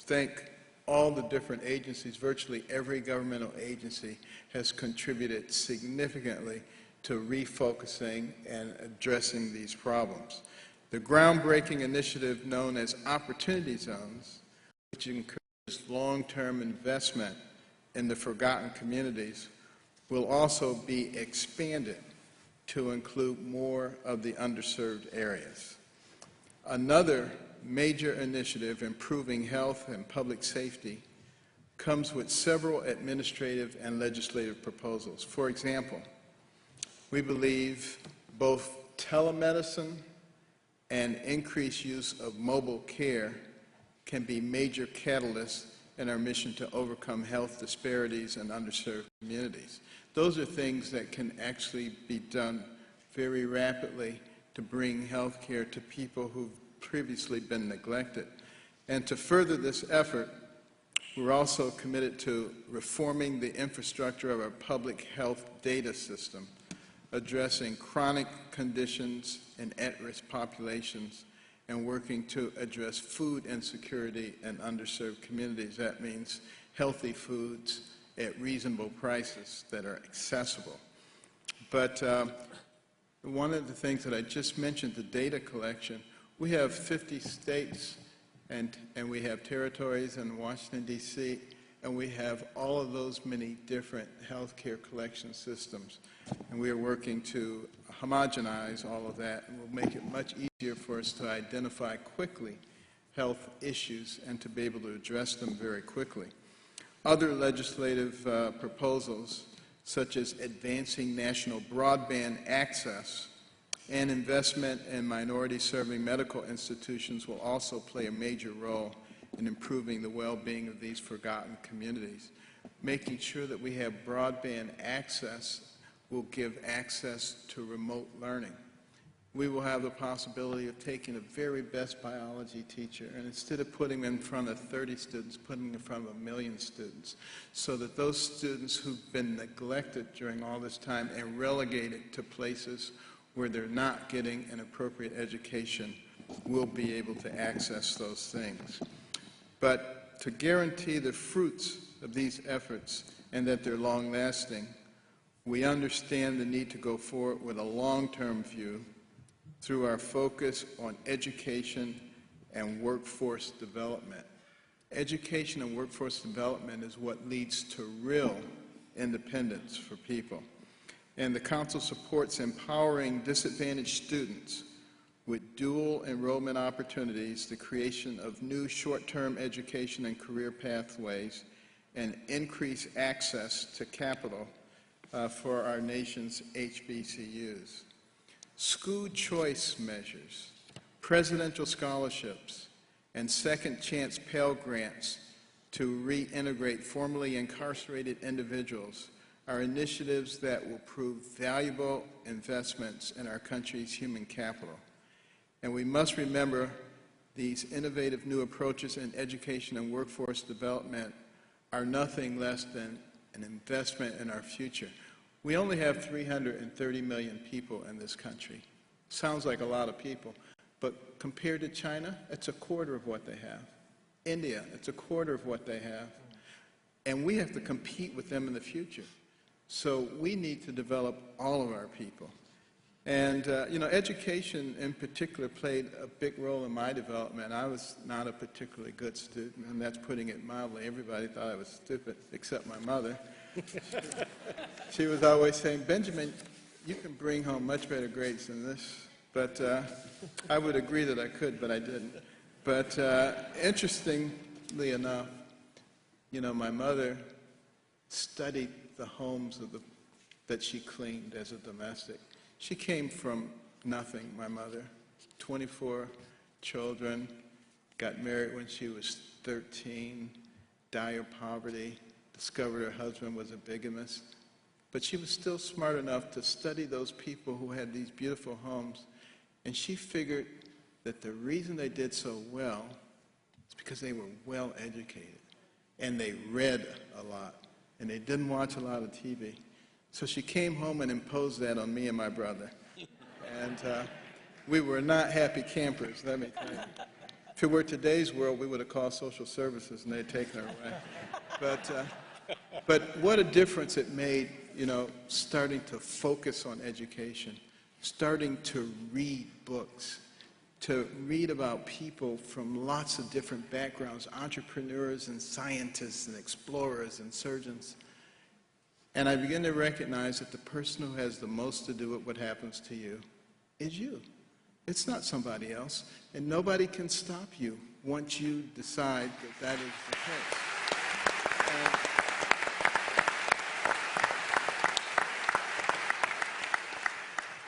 thank all the different agencies. Virtually every governmental agency has contributed significantly to refocusing and addressing these problems. The groundbreaking initiative known as Opportunity Zones, which encourages long-term investment in the forgotten communities, will also be expanded to include more of the underserved areas. Another major initiative improving health and public safety comes with several administrative and legislative proposals. For example, we believe both telemedicine and increased use of mobile care can be major catalysts in our mission to overcome health disparities in underserved communities. Those are things that can actually be done very rapidly to bring health care to people who've previously been neglected. And to further this effort, we're also committed to reforming the infrastructure of our public health data system, addressing chronic conditions in at-risk populations, and working to address food insecurity in underserved communities. That means healthy foods at reasonable prices that are accessible. But one of the things that I just mentioned, the data collection, we have 50 states and we have territories in Washington, D.C., and we have all of those many different healthcare collection systems. And we are working to homogenize all of that, and will make it much easier for us to identify quickly health issues and to be able to address them very quickly. Other legislative proposals, such as advancing national broadband access and investment in minority-serving medical institutions, will also play a major role in improving the well-being of these forgotten communities. Making sure that we have broadband access will give access to remote learning. We will have the possibility of taking the very best biology teacher, and instead of putting them in front of 30 students, putting them in front of 1 million students, so that those students who've been neglected during all this time and relegated to places where they're not getting an appropriate education will be able to access those things. But to guarantee the fruits of these efforts and that they're long-lasting, we understand the need to go forward with a long-term view through our focus on education and workforce development. Education and workforce development is what leads to real independence for people. And the Council supports empowering disadvantaged students with dual enrollment opportunities, the creation of new short-term education and career pathways, and increased access to capital for our nation's HBCUs. School choice measures, presidential scholarships, and second chance Pell Grants to reintegrate formerly incarcerated individuals are initiatives that will prove valuable investments in our country's human capital. And we must remember these innovative new approaches in education and workforce development are nothing less than an investment in our future. We only have 330 million people in this country. Sounds like a lot of people, but compared to China, it's a quarter of what they have. India, it's a quarter of what they have. And we have to compete with them in the future. So we need to develop all of our people. And, education in particular played a big role in my development. I was not a particularly good student, and that's putting it mildly. Everybody thought I was stupid, except my mother. She was always saying, Benjamin, you can bring home much better grades than this. But I would agree that I could, but I didn't. But interestingly enough, my mother studied the homes that she cleaned as a domestic. She came from nothing, my mother. 24 children, got married when she was 13, dire poverty, discovered her husband was a bigamist. But she was still smart enough to study those people who had these beautiful homes, and she figured that the reason they did so well is because they were well educated, and they read a lot, and they didn't watch a lot of TV. So she came home and imposed that on me and my brother. And we were not happy campers, let me tell you. If it were today's world, we would have called social services and they'd taken her away. But what a difference it made, starting to focus on education, starting to read books, to read about people from lots of different backgrounds, entrepreneurs and scientists and explorers and surgeons. And I begin to recognize that the person who has the most to do with what happens to you is you. It's not somebody else. And nobody can stop you once you decide that that is the case.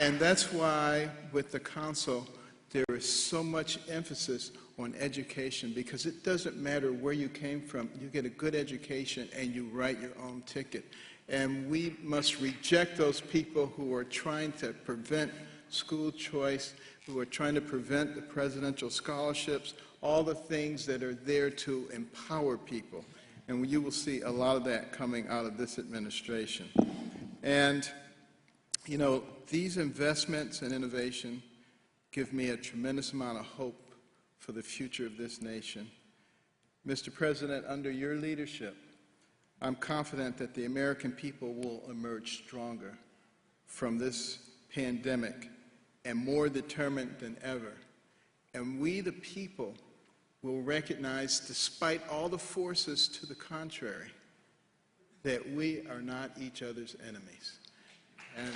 And that's why, with the Council, there is so much emphasis on education, because it doesn't matter where you came from. You get a good education and you write your own ticket. And we must reject those people who are trying to prevent school choice, who are trying to prevent the presidential scholarships, all the things that are there to empower people. And you will see a lot of that coming out of this administration. And, you know, these investments in innovation give me a tremendous amount of hope for the future of this nation. Mr. President, under your leadership, I'm confident that the American people will emerge stronger from this pandemic and more determined than ever. And we, the people, will recognize, despite all the forces to the contrary, that we are not each other's enemies. And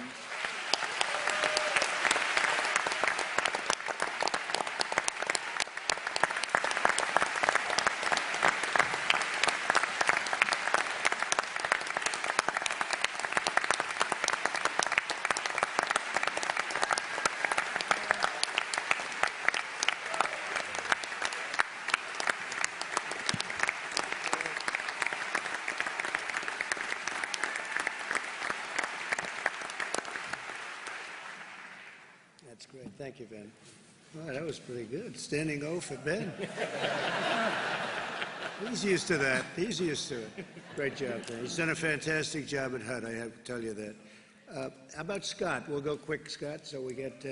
That's great. Thank you, Ben. Oh, that was pretty good. Standing O for Ben. He's used to that. He's used to it. Great job, Ben. He's done a fantastic job at HUD, I have to tell you that. How about Scott? We'll go quick, Scott, so we'll get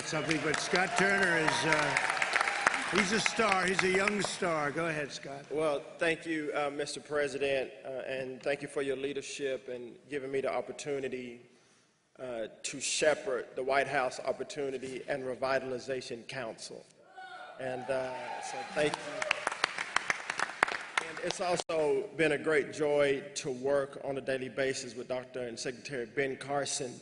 something. But Scott Turner is, he's a star. He's a young star. Go ahead, Scott. Well, thank you, Mr. President, and thank you for your leadership and giving me the opportunity to shepherd the White House Opportunity and Revitalization Council. And so thank you. And it's also been a great joy to work on a daily basis with Dr. and Secretary Ben Carson.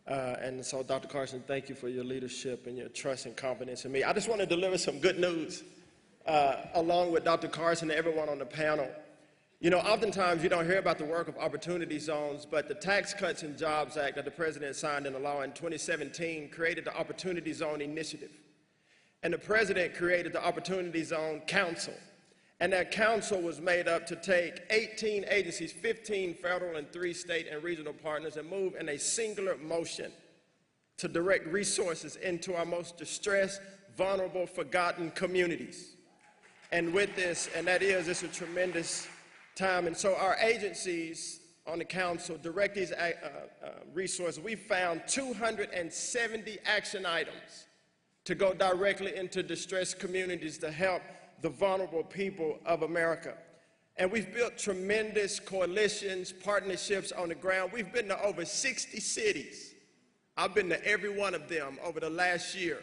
And so, Dr. Carson, thank you for your leadership and your trust and confidence in me. I just want to deliver some good news along with Dr. Carson and everyone on the panel. You know, oftentimes you don't hear about the work of opportunity zones, but the Tax Cuts and Jobs Act that the President signed into law in 2017 created the Opportunity Zone Initiative. And the President created the Opportunity Zone Council. And that council was made up to take 18 agencies, 15 federal and 3 state and regional partners, and move in a singular motion to direct resources into our most distressed, vulnerable, forgotten communities. And with this, and that is, it's a tremendous time. And so our agencies on the council direct these resources. We found 270 action items to go directly into distressed communities to help the vulnerable people of America. And we've built tremendous coalitions, partnerships on the ground. We've been to over 60 cities. I've been to every one of them over the last year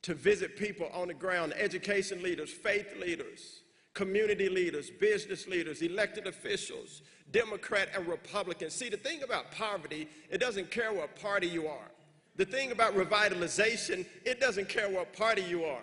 to visit people on the ground, education leaders, faith leaders, community leaders, business leaders, elected officials, Democrat and Republican. See, the thing about poverty, it doesn't care what party you are. The thing about revitalization, it doesn't care what party you are.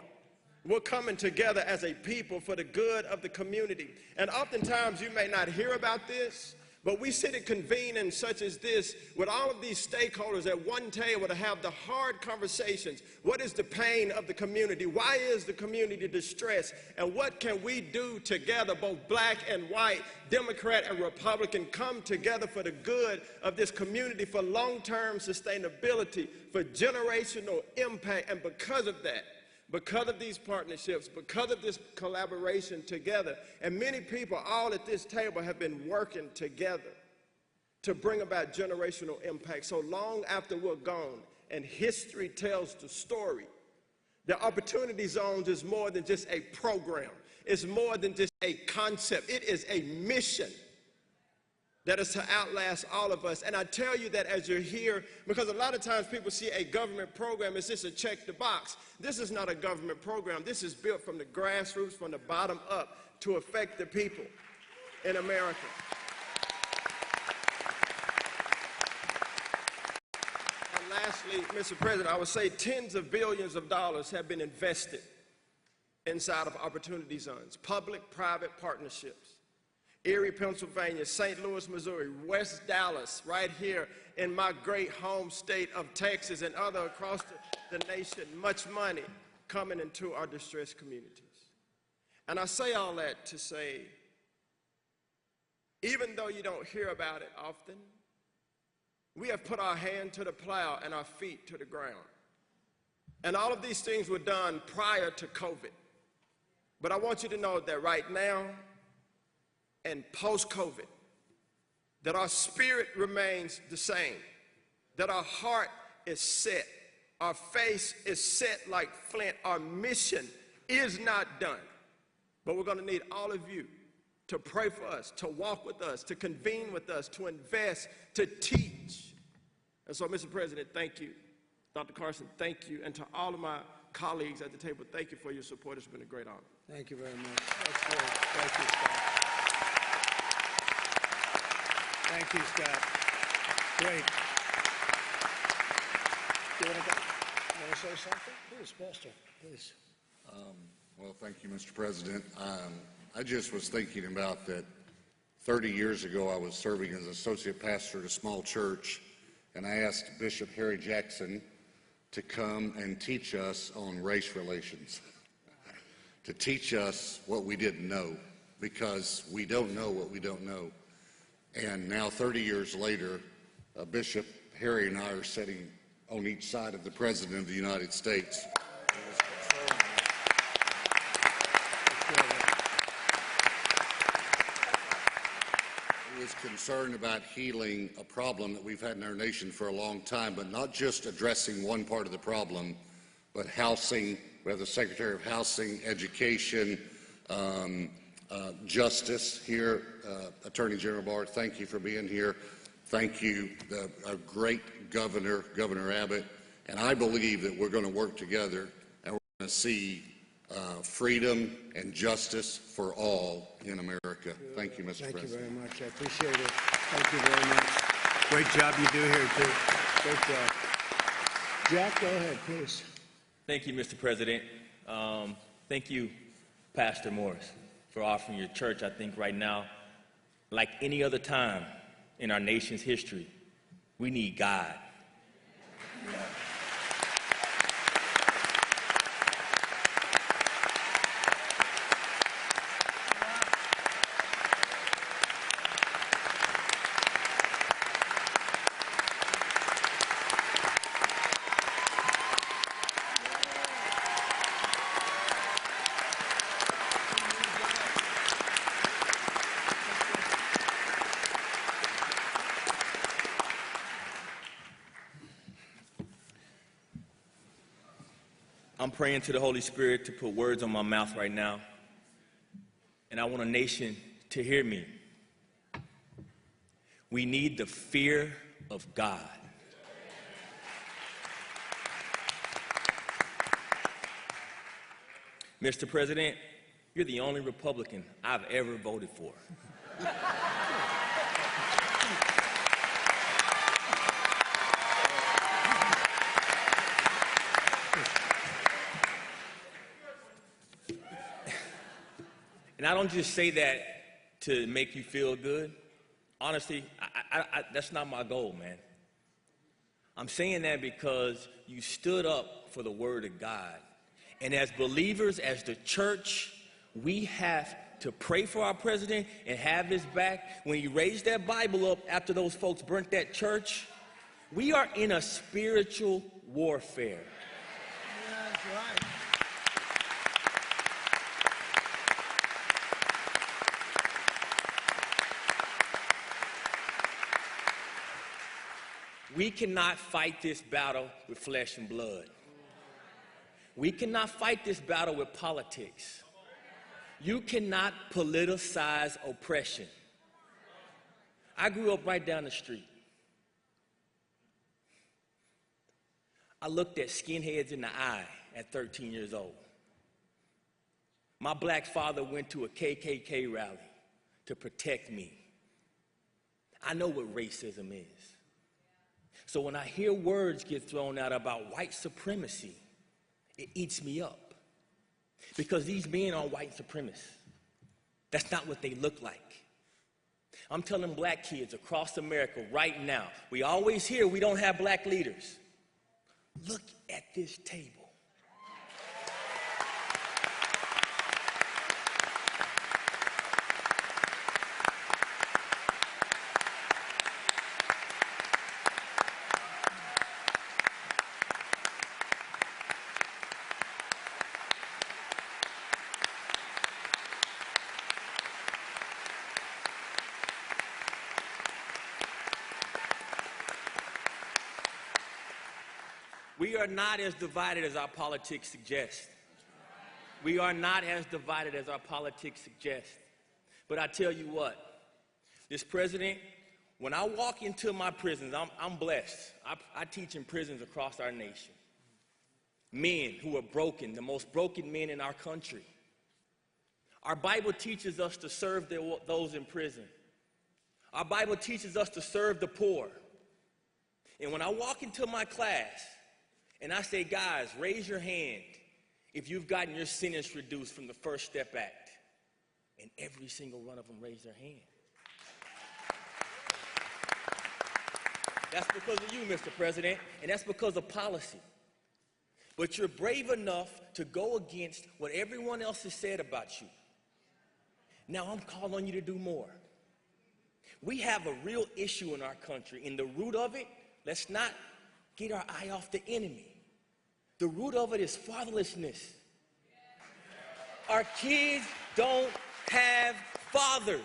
We're coming together as a people for the good of the community. And oftentimes you may not hear about this, but we sit at convening such as this with all of these stakeholders at one table to have the hard conversations. What is the pain of the community? Why is the community distressed? And what can we do together, both black and white, Democrat and Republican, come together for the good of this community, for long-term sustainability, for generational impact? And because of that, because of these partnerships, because of this collaboration together, and many people all at this table have been working together to bring about generational impact. So long after we're gone and history tells the story, the Opportunity Zones is more than just a program. It's more than just a concept. It is a mission that is to outlast all of us. And I tell you that as you're here, because a lot of times people see a government program as just a check the box. This is not a government program. This is built from the grassroots, from the bottom up, to affect the people in America. And lastly, Mr. President, I would say tens of billions of dollars have been invested inside of Opportunity Zones, public-private partnerships. Erie, Pennsylvania, St. Louis, Missouri, West Dallas, right here in my great home state of Texas, and other across the nation, much money coming into our distressed communities. And I say all that to say, even though you don't hear about it often, We have put our hand to the plow and our feet to the ground. And all of these things were done prior to COVID. But I want you to know that right now and post-COVID, that our spirit remains the same, that our heart is set, our face is set like flint, our mission is not done. But we're going to need all of you to pray for us, to walk with us, to convene with us, to invest, to teach. And so, Mr. President, thank you. Dr. Carson, thank you. And to all of my colleagues at the table, thank you for your support. It's been a great honor. Thank you very much. That's great. Thank you, Scott. Thank you, Scott. Great. You want to say something? Please, Pastor, please. Well, thank you, Mr. President. I just was thinking about that 30 years ago I was serving as associate pastor at a small church, and I asked Bishop Harry Jackson to come and teach us on race relations, to teach us what we didn't know, because we don't know what we don't know. And now 30 years later, Bishop Harry and I are sitting on each side of the President of the United States. He was concerned about healing a problem that we've had in our nation for a long time, but not just addressing one part of the problem, but housing. We have the Secretary of Housing, Education, Justice here. Attorney General Barr, thank you for being here. Thank you, our great governor, Governor Abbott. And I believe that we're going to work together and we're going to see freedom and justice for all in America. Thank you, Mr. President. Thank you very much. I appreciate it. Thank you very much. Great job you do here, too. Great job. Jack, go ahead, please. Thank you, Mr. President. Thank you, Pastor Morris, for offering your church. I think right now, like any other time in our nation's history, we need God. I'm praying to the Holy Spirit to put words on my mouth right now, and I want a nation to hear me. We need the fear of God. Mr. President, you're the only Republican I've ever voted for. And I don't just say that to make you feel good. Honestly, that's not my goal, man. I'm saying that because you stood up for the Word of God. And as believers, as the church, we have to pray for our president and have his back. When he raised that Bible up after those folks burnt that church, we are in a spiritual warfare. Yeah, that's right. We cannot fight this battle with flesh and blood. We cannot fight this battle with politics. You cannot politicize oppression. I grew up right down the street. I looked at skinheads in the eye at 13 years old. My black father went to a KKK rally to protect me. I know what racism is. So when I hear words get thrown out about white supremacy, it eats me up. Because these men are white supremacists. That's not what they look like. I'm telling black kids across America right now, we always hear we don't have black leaders. Look at this table. We are not as divided as our politics suggest. We are not as divided as our politics suggest. But I tell you what, this president, when I walk into my prisons, I'm blessed. I teach in prisons across our nation. Men who are broken, the most broken men in our country. Our Bible teaches us to serve those in prison. Our Bible teaches us to serve the poor. And when I walk into my class and I say, guys, raise your hand if you've gotten your sentence reduced from the First Step Act, and every single one of them raise their hand. That's because of you, Mr. President, and that's because of policy. But you're brave enough to go against what everyone else has said about you. Now I'm calling on you to do more. We have a real issue in our country, and the root of it, let's not get our eye off the enemy. The root of it is fatherlessness. Our kids don't have fathers.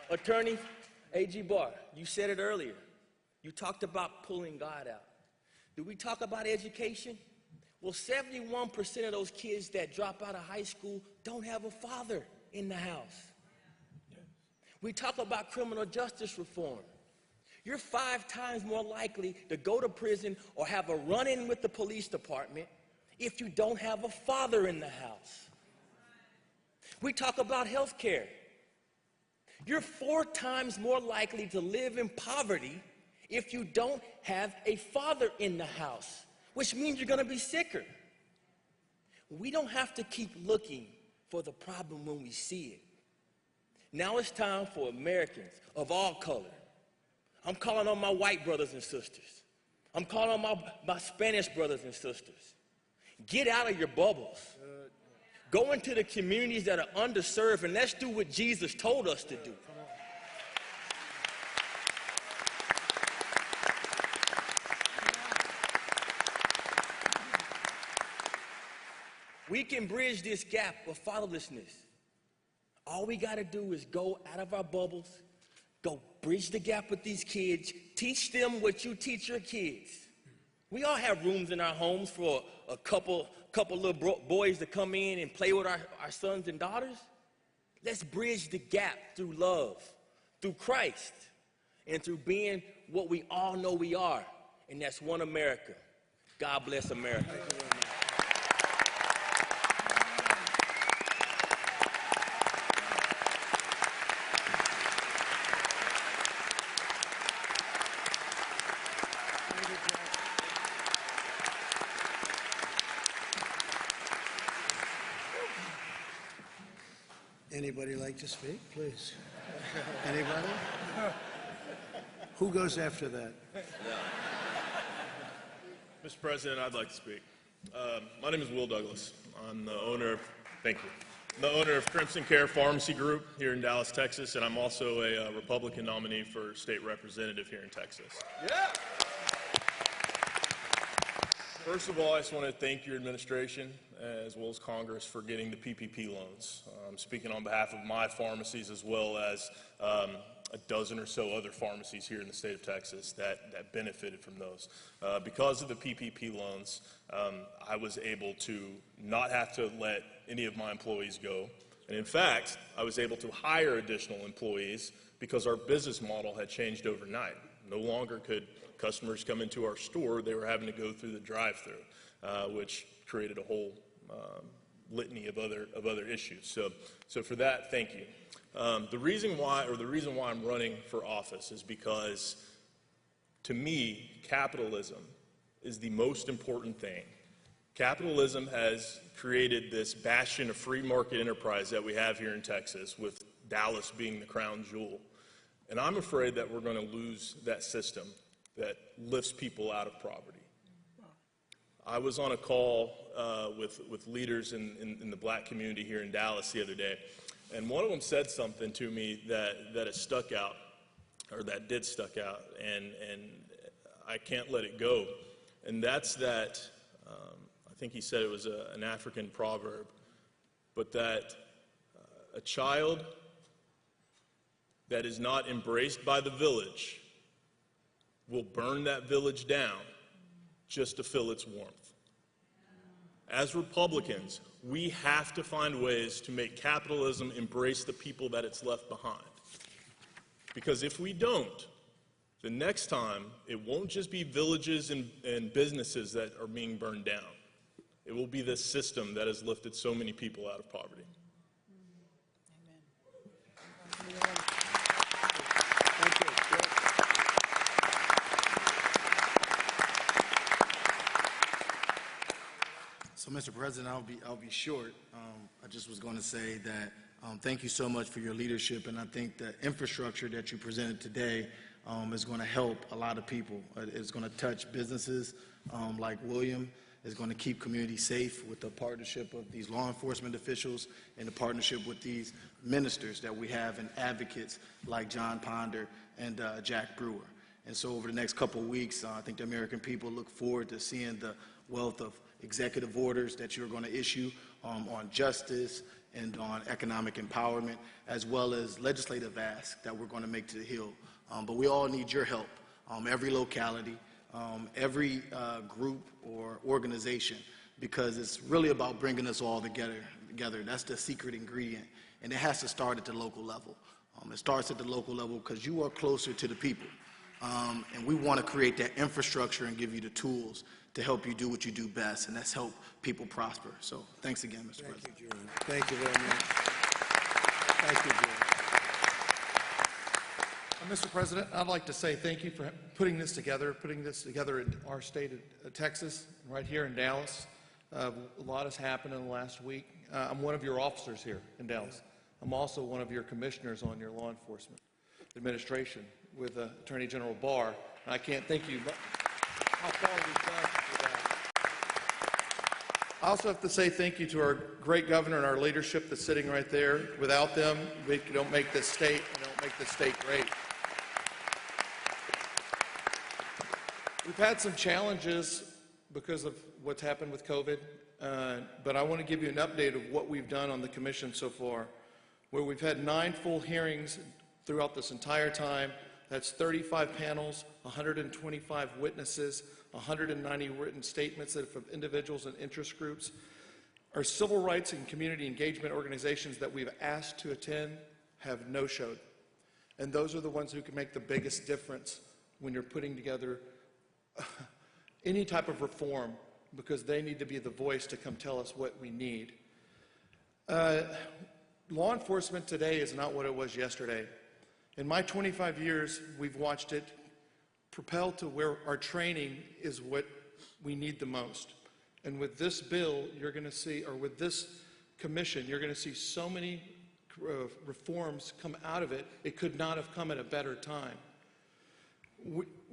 Attorney A.G. Barr, you said it earlier. You talked about pulling God out. Do we talk about education? Well, 71% of those kids that drop out of high school don't have a father in the house. We talk about criminal justice reform. You're 5 times more likely to go to prison or have a run-in with the police department if you don't have a father in the house. We talk about health care. You're 4 times more likely to live in poverty if you don't have a father in the house, which means you're going to be sicker. We don't have to keep looking for the problem when we see it. Now it's time for Americans of all color. I'm calling on my white brothers and sisters. I'm calling on my Spanish brothers and sisters. Get out of your bubbles. Go into the communities that are underserved, and let's do what Jesus told us to do. We can bridge this gap of fatherlessness. All we got to do is go out of our bubbles, go bridge the gap with these kids, teach them what you teach your kids. We all have rooms in our homes for a couple little boys to come in and play with our sons and daughters. Let's bridge the gap through love, through Christ, and through being what we all know we are, and that's one America. God bless America. Anybody like to speak, please? Anybody? Who goes after that? Mr. President, I'd like to speak. My name is Will Douglas. I'm the owner of, thank you, the owner of Crimson Care Pharmacy Group here in Dallas, Texas, and I'm also a Republican nominee for state representative here in Texas. Yeah. First of all, I just want to thank your administration as well as Congress for getting the PPP loans. I'm speaking on behalf of my pharmacies as well as a dozen or so other pharmacies here in the state of Texas that benefited from those. Because of the PPP loans, I was able to not have to let any of my employees go. And in fact, I was able to hire additional employees because our business model had changed overnight. No longer could customers come into our store, they were having to go through the drive-through, which created a whole litany of other issues. So for that, thank you. The reason why I'm running for office is because, to me, capitalism is the most important thing. Capitalism has created this bastion of free market enterprise that we have here in Texas, with Dallas being the crown jewel. And I'm afraid that we're going to lose that system that lifts people out of poverty. I was on a call with leaders in the black community here in Dallas the other day, and one of them said something to me that has stuck out, or that did stuck out, and I can't let it go. And that's that, I think he said it was an African proverb, but that a child that is not embraced by the village will burn that village down just to fill its warmth. As Republicans, we have to find ways to make capitalism embrace the people that it's left behind. Because if we don't, the next time, it won't just be villages and businesses that are being burned down. It will be this system that has lifted so many people out of poverty. So, Mr. President, I'll be short. I just was going to say that thank you so much for your leadership, and I think the infrastructure that you presented today is going to help a lot of people. It's going to touch businesses like William. It's going to keep communities safe with the partnership of these law enforcement officials and the partnership with these ministers that we have and advocates like John Ponder and Jack Brewer. And so over the next couple of weeks, I think the American people look forward to seeing the wealth of executive orders that you're going to issue on justice and on economic empowerment, as well as legislative asks that we're going to make to the Hill. But we all need your help, every locality, every group or organization, because it's really about bringing us all together. That's the secret ingredient, and it has to start at the local level. It starts at the local level because you are closer to the people, and we want to create that infrastructure and give you the tools to help you do what you do best, and that's help people prosper. So thanks again, Mr. President. Thank you, John. Thank you very much. Thank you, John. Mr. President, I'd like to say thank you for putting this together in our state of Texas, right here in Dallas. A lot has happened in the last week. I'm one of your officers here in Dallas. I'm also one of your commissioners on your law enforcement administration with Attorney General Barr. And I can't thank you how far we've done for that. I also have to say thank you to our great governor and our leadership that's sitting right there. Without them, we don't make this state, and don't make this state great. We've had some challenges because of what's happened with COVID, but I want to give you an update of what we've done on the commission so far, where we've had 9 full hearings throughout this entire time. That's 35 panels, 125 witnesses, 190 written statements from individuals and interest groups. Our civil rights and community engagement organizations that we've asked to attend have no-showed. And those are the ones who can make the biggest difference when you're putting together any type of reform, because they need to be the voice to come tell us what we need. Law enforcement today is not what it was yesterday. In my 25 years, we've watched it propel to where our training is what we need the most. And with this bill, you're going to see, or with this commission, you're going to see so many reforms come out of it. It could not have come at a better time.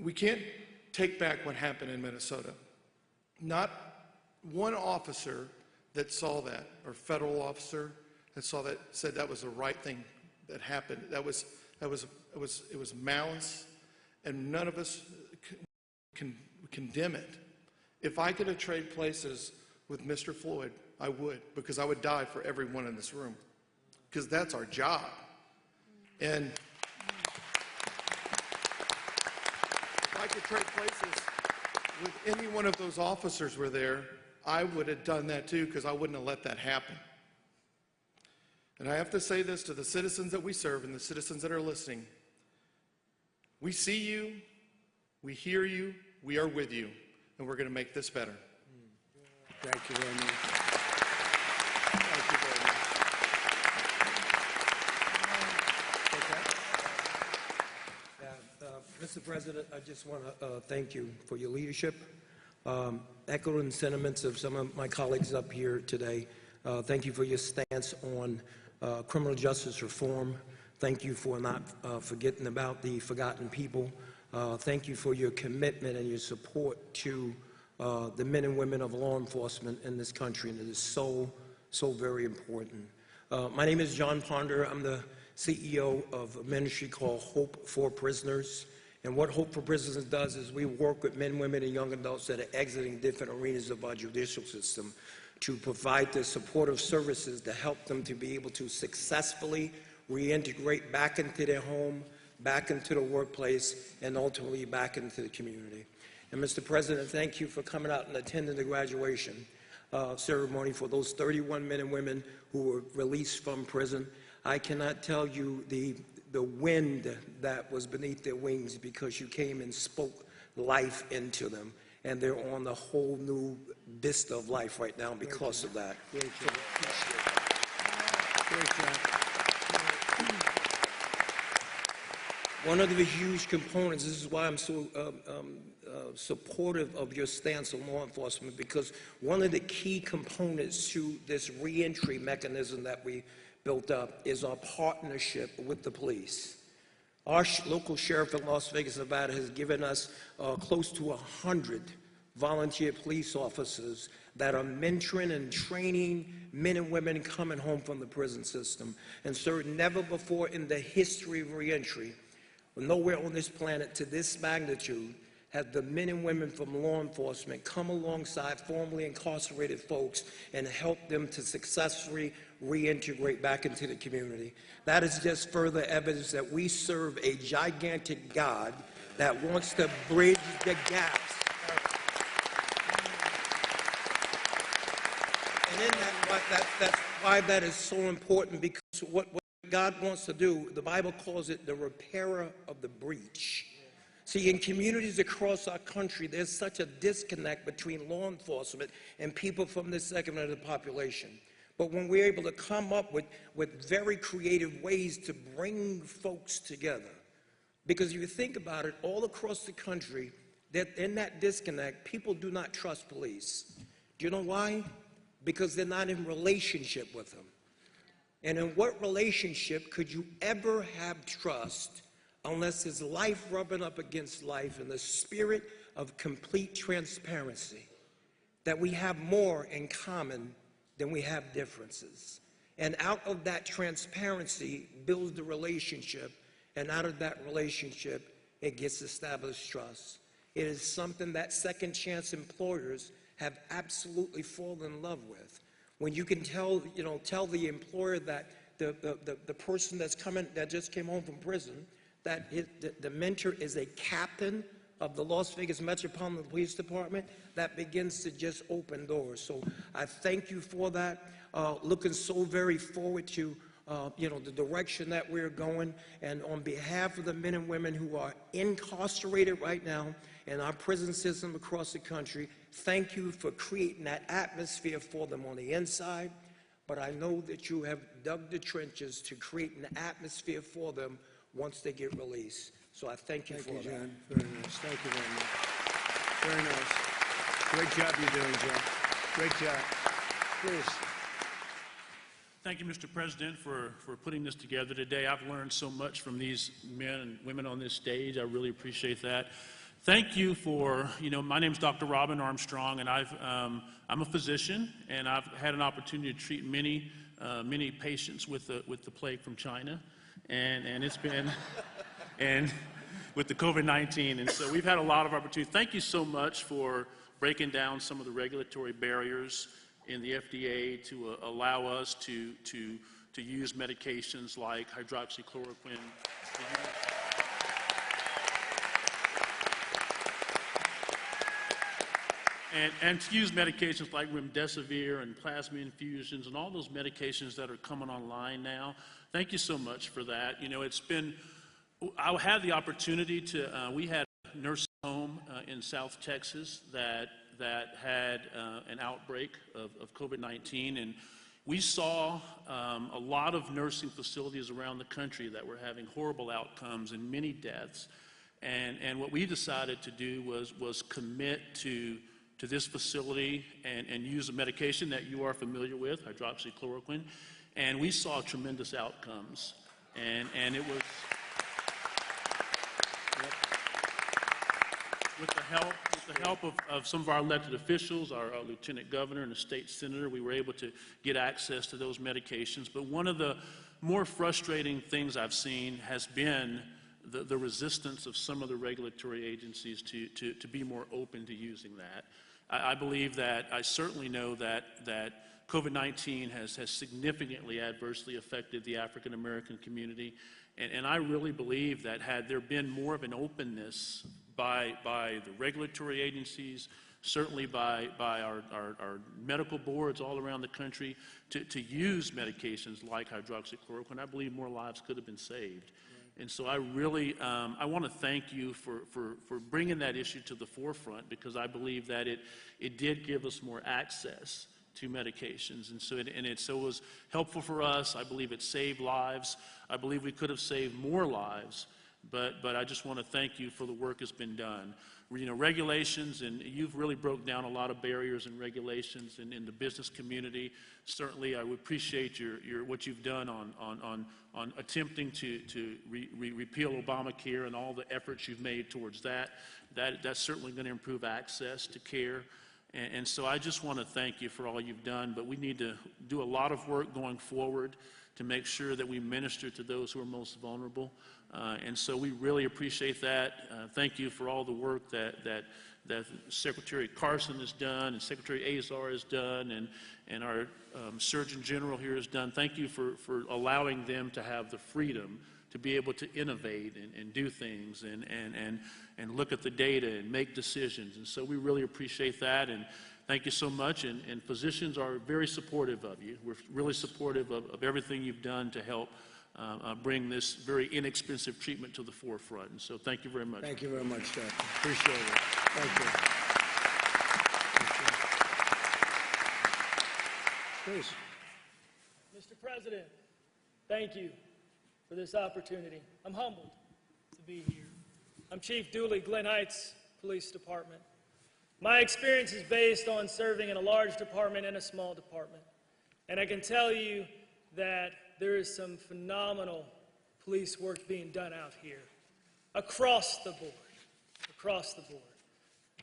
We can't take back what happened in Minnesota. Not one officer that saw that, or federal officer that saw that, said that was the right thing that happened. It was malice, and none of us can condemn it. If I could have traded places with Mr. Floyd, I would, because I would die for everyone in this room, because that's our job. And if I could trade places with any one of those officers were there, I would have done that too, because I wouldn't have let that happen. And I have to say this to the citizens that we serve and the citizens that are listening. We see you, we hear you, we are with you, and we're going to make this better. Thank you very much. Thank you very much. Mr. President, I just want to thank you for your leadership. Echoing sentiments of some of my colleagues up here today, thank you for your stance on criminal justice reform. Thank you for not forgetting about the forgotten people. Thank you for your commitment and your support to the men and women of law enforcement in this country, and it is so very important. My name is John Ponder. I'm the CEO of a ministry called Hope for Prisoners. And what Hope for Prisoners does is we work with men, women, and young adults that are exiting different arenas of our judicial system to provide the supportive services to help them to be able to successfully reintegrate back into their home, back into the workplace, and ultimately back into the community. And Mr. President, thank you for coming out and attending the graduation ceremony for those 31 men and women who were released from prison. I cannot tell you the wind that was beneath their wings, because you came and spoke life into them. And they're on a whole new vista of life right now because of that. Great job. Great job. One of the huge components, this is why I'm so supportive of your stance on law enforcement, because one of the key components to this reentry mechanism that we built up is our partnership with the police. Our local sheriff in Las Vegas, Nevada, has given us close to 100 volunteer police officers that are mentoring and training men and women coming home from the prison system. And sir, never before in the history of reentry, nowhere on this planet to this magnitude, have the men and women from law enforcement come alongside formerly incarcerated folks and help them to successfully reintegrate back into the community. That is just further evidence that we serve a gigantic God that wants to bridge the gaps. And in that's why that is so important, because what God wants to do, the Bible calls it the repairer of the breach. See, in communities across our country, there's such a disconnect between law enforcement and people from this segment of the population. But when we're able to come up with very creative ways to bring folks together, because if you think about it, all across the country, that in that disconnect, people do not trust police. Do you know why? Because they're not in relationship with them. And in what relationship could you ever have trust unless there's life rubbing up against life in the spirit of complete transparency, that we have more in common than we have differences. And out of that transparency builds the relationship, and out of that relationship, it gets established trust. It is something that second chance employers have absolutely fallen in love with. When you can tell the employer that the person that just came home from prison, that the mentor is a captain of the Las Vegas Metropolitan Police Department, that begins to just open doors. So I thank you for that. Looking so very forward to the direction that we're going. And on behalf of the men and women who are incarcerated right now in our prison system across the country, thank you for creating that atmosphere for them on the inside. But I know that you have dug the trenches to create an atmosphere for them once they get released. So I thank you for that. Thank you, John. Very nice. Thank you very much. Very nice. Great job you're doing, John. Great job. Please. Thank you, Mr. President, for putting this together today. I've learned so much from these men and women on this stage. I really appreciate that. Thank you for, my name's Dr. Robin Armstrong, and I'm a physician, and I've had an opportunity to treat many patients with the plague from China, and it's been, and with the COVID-19, and so we've had a lot of opportunity. Thank you so much for breaking down some of the regulatory barriers in the FDA to allow us to use medications like hydroxychloroquine. And to use medications like remdesivir and plasma infusions and all those medications that are coming online now. Thank you so much for that. It's been, I had the opportunity to, we had a nursing home in South Texas that had an outbreak of COVID-19, and we saw a lot of nursing facilities around the country that were having horrible outcomes and many deaths. And what we decided to do was commit to this facility and use a medication that you are familiar with, hydroxychloroquine, and we saw tremendous outcomes. And it was, with the help of some of our elected officials, our lieutenant governor and the state senator, we were able to get access to those medications. But one of the more frustrating things I've seen has been the resistance of some of the regulatory agencies to be more open to using that. I believe that, I certainly know that COVID-19 has significantly adversely affected the African American community, and I really believe that had there been more of an openness by the regulatory agencies, certainly by our medical boards all around the country to use medications like hydroxychloroquine. I believe more lives could have been saved. And so I really, I want to thank you for bringing that issue to the forefront, because I believe that it did give us more access to medications. And so it was helpful for us. I believe it saved lives. I believe we could have saved more lives. But I just want to thank you for the work that's been done. You know, regulations, and you've really broke down a lot of barriers and regulations in the business community. Certainly, I would appreciate what you've done on attempting to repeal Obamacare and all the efforts you've made towards that. That's certainly going to improve access to care. And so I just want to thank you for all you've done. But we need to do a lot of work going forward to make sure that we minister to those who are most vulnerable. And so we really appreciate that. Thank you for all the work that Secretary Carson has done, and Secretary Azar has done, and our Surgeon General here has done. Thank you for allowing them to have the freedom to be able to innovate and do things and look at the data and make decisions. And so we really appreciate that. And thank you so much. And physicians are very supportive of you. We're really supportive of everything you've done to help bring this very inexpensive treatment to the forefront. And so thank you very much. Thank you very much, Doctor. Appreciate it. Thank you. Please. Mr. President, thank you for this opportunity. I'm humbled to be here. I'm Chief Dooley, Glen Heights Police Department. My experience is based on serving in a large department and a small department. And I can tell you that there is some phenomenal police work being done out here, across the board,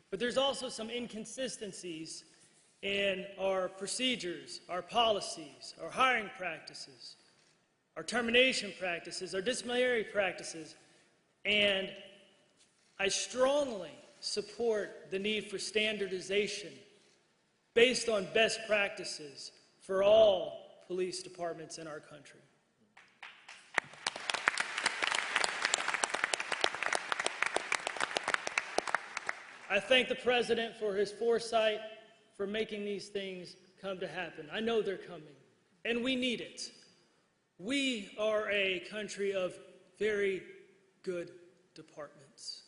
But there's also some inconsistencies in our procedures, our policies, our hiring practices, our termination practices, our disciplinary practices, and I strongly support the need for standardization based on best practices for all police departments in our country. I thank the President for his foresight for making these things come to happen. I know they're coming, and we need it. We are a country of very good departments,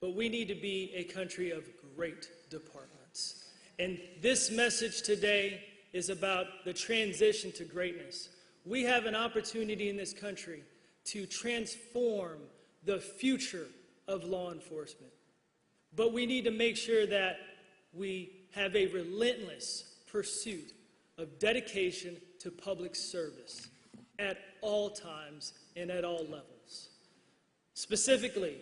but we need to be a country of great departments. And this message today is about the transition to greatness. We have an opportunity in this country to transform the future of law enforcement. But we need to make sure that we have a relentless pursuit of dedication to public service at all times and at all levels. Specifically,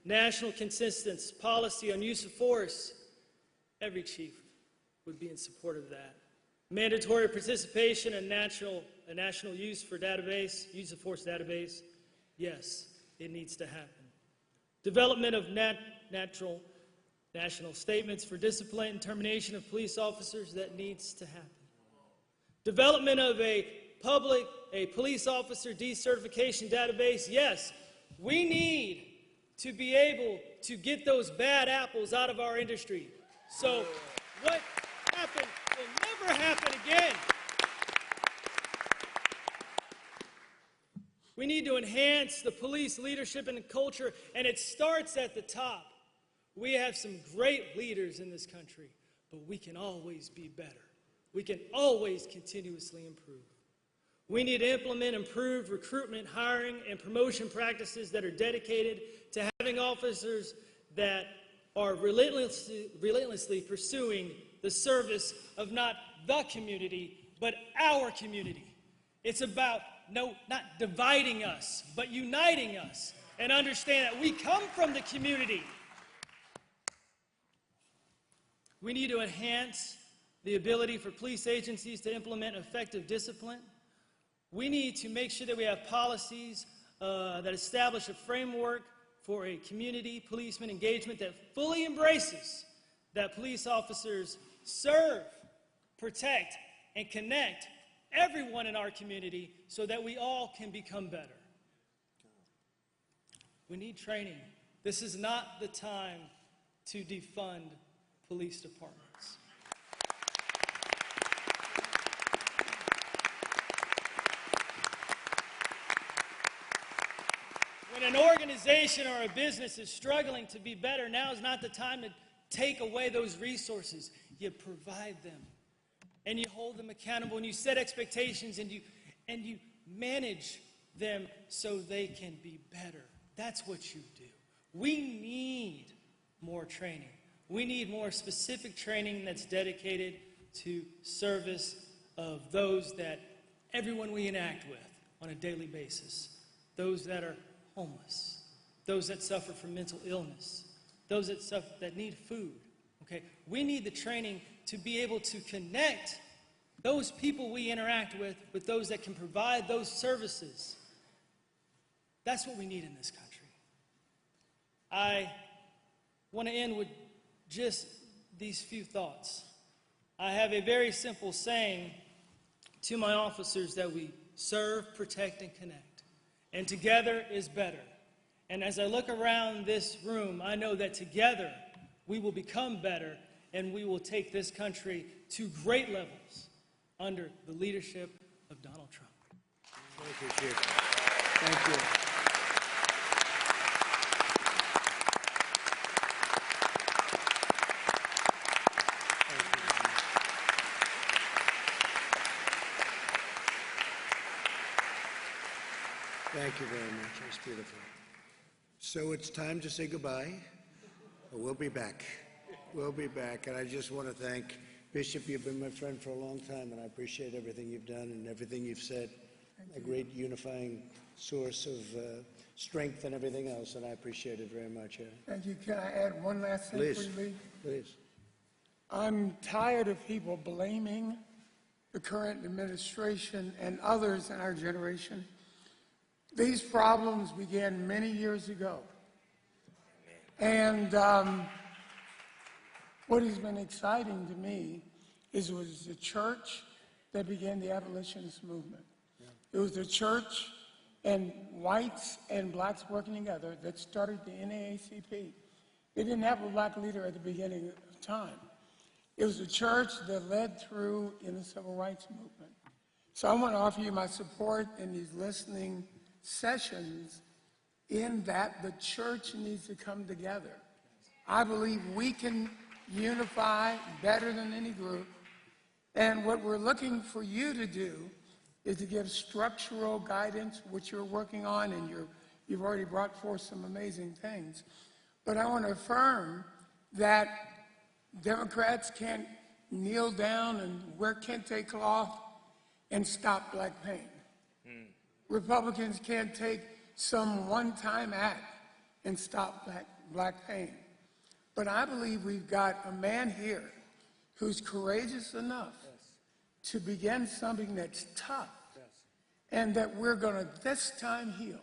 national consistent policy on use of force. Every chief would be in support of that. Mandatory participation in a national use of force database. Yes, it needs to happen. Development of national statements for discipline and termination of police officers. That needs to happen. Development of a police officer decertification database. Yes, we need to be able to get those bad apples out of our industry. So what happened will never happen again. We need to enhance the police leadership and culture, and it starts at the top. We have some great leaders in this country, but we can always be better. We can always continuously improve. We need to implement improved recruitment, hiring, and promotion practices that are dedicated to having officers that are relentlessly pursuing the service of not the community, but our community. It's about not dividing us, but uniting us, and understand that we come from the community. We need to enhance the ability for police agencies to implement effective discipline. We need to make sure that we have policies that establish a framework for a community policeman engagement that fully embraces that police officers serve, protect, and connect everyone in our community so that we all can become better. We need training This is not the time to defund police departments. When an organization or a business is struggling to be better, now is not the time to take away those resources. You provide them, and you hold them accountable, and you set expectations, and you manage them so they can be better. That's what you do. We need more training. We need more specific training that's dedicated to service of those that everyone we interact with on a daily basis. Those that are homeless, those that suffer from mental illness, those that need food. Okay? We need the training to be able to connect those people we interact with those that can provide those services. That's what we need in this country. I want to end with just these few thoughts. I have a very simple saying to my officers that we serve, protect, and connect. And together is better. And as I look around this room, I know that together we will become better and we will take this country to great levels under the leadership of Donald Trump. Thank you, Chief. Thank you. Thank you very much. That's beautiful. So it's time to say goodbye. We'll be back. We'll be back. And I just want to thank Bishop. You've been my friend for a long time, and I appreciate everything you've done and everything you've said. A great unifying source of strength and everything else, and I appreciate it very much. Thank you. Can I add one last thing Please. before you leave? Please. I'm tired of people blaming the current administration and others in our generation. These problems began many years ago. And what has been exciting to me is it was the church that began the abolitionist movement. It was the church and whites and blacks working together that started the NAACP. They didn't have a black leader at the beginning of time. It was the church that led through in the civil rights movement. So I want to offer you my support in these listening sessions in that the church needs to come together. I believe we can unify better than any group. And what we're looking for you to do is to give structural guidance, which you're working on, and you've already brought forth some amazing things. But I want to affirm that Democrats can't kneel down and wear kente cloth and stop black pain. Republicans can't take some one-time act and stop black pain. But I believe we've got a man here who's courageous enough to begin something that's tough and that we're going to this time heal.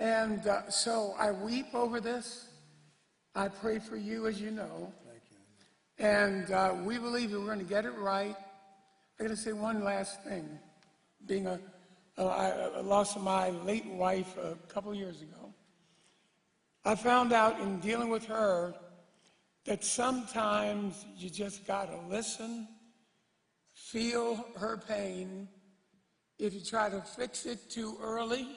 And so I weep over this. I pray for you, as you know. And we believe that we're going to get it right. I'm going to say one last thing. I lost my late wife a couple years ago. I found out in dealing with her that sometimes you just got to listen, feel her pain. If you try to fix it too early,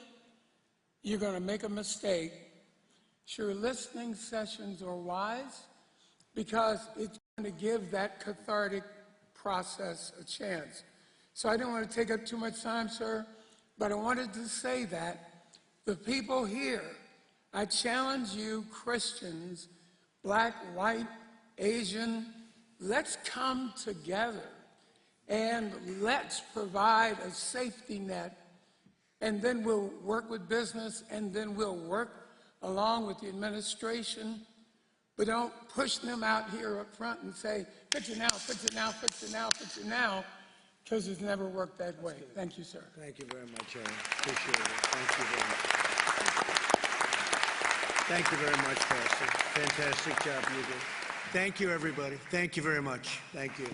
you're going to make a mistake. Sure, listening sessions are wise because it's going to give that cathartic process a chance. So I don't want to take up too much time, sir, but I wanted to say that the people here, I challenge you, Christians, black, white, Asian, let's come together and let's provide a safety net, and then we'll work with business, and then we'll work along with the administration. But don't push them out here up front and say, fix it now, fix it now, fix it now, fix it now, because it's never worked that way. Thank you, sir. Thank you very much, Aaron. Appreciate it. Thank you very much. Thank you very much, Pastor. Fantastic job you did. Thank you, everybody. Thank you very much. Thank you.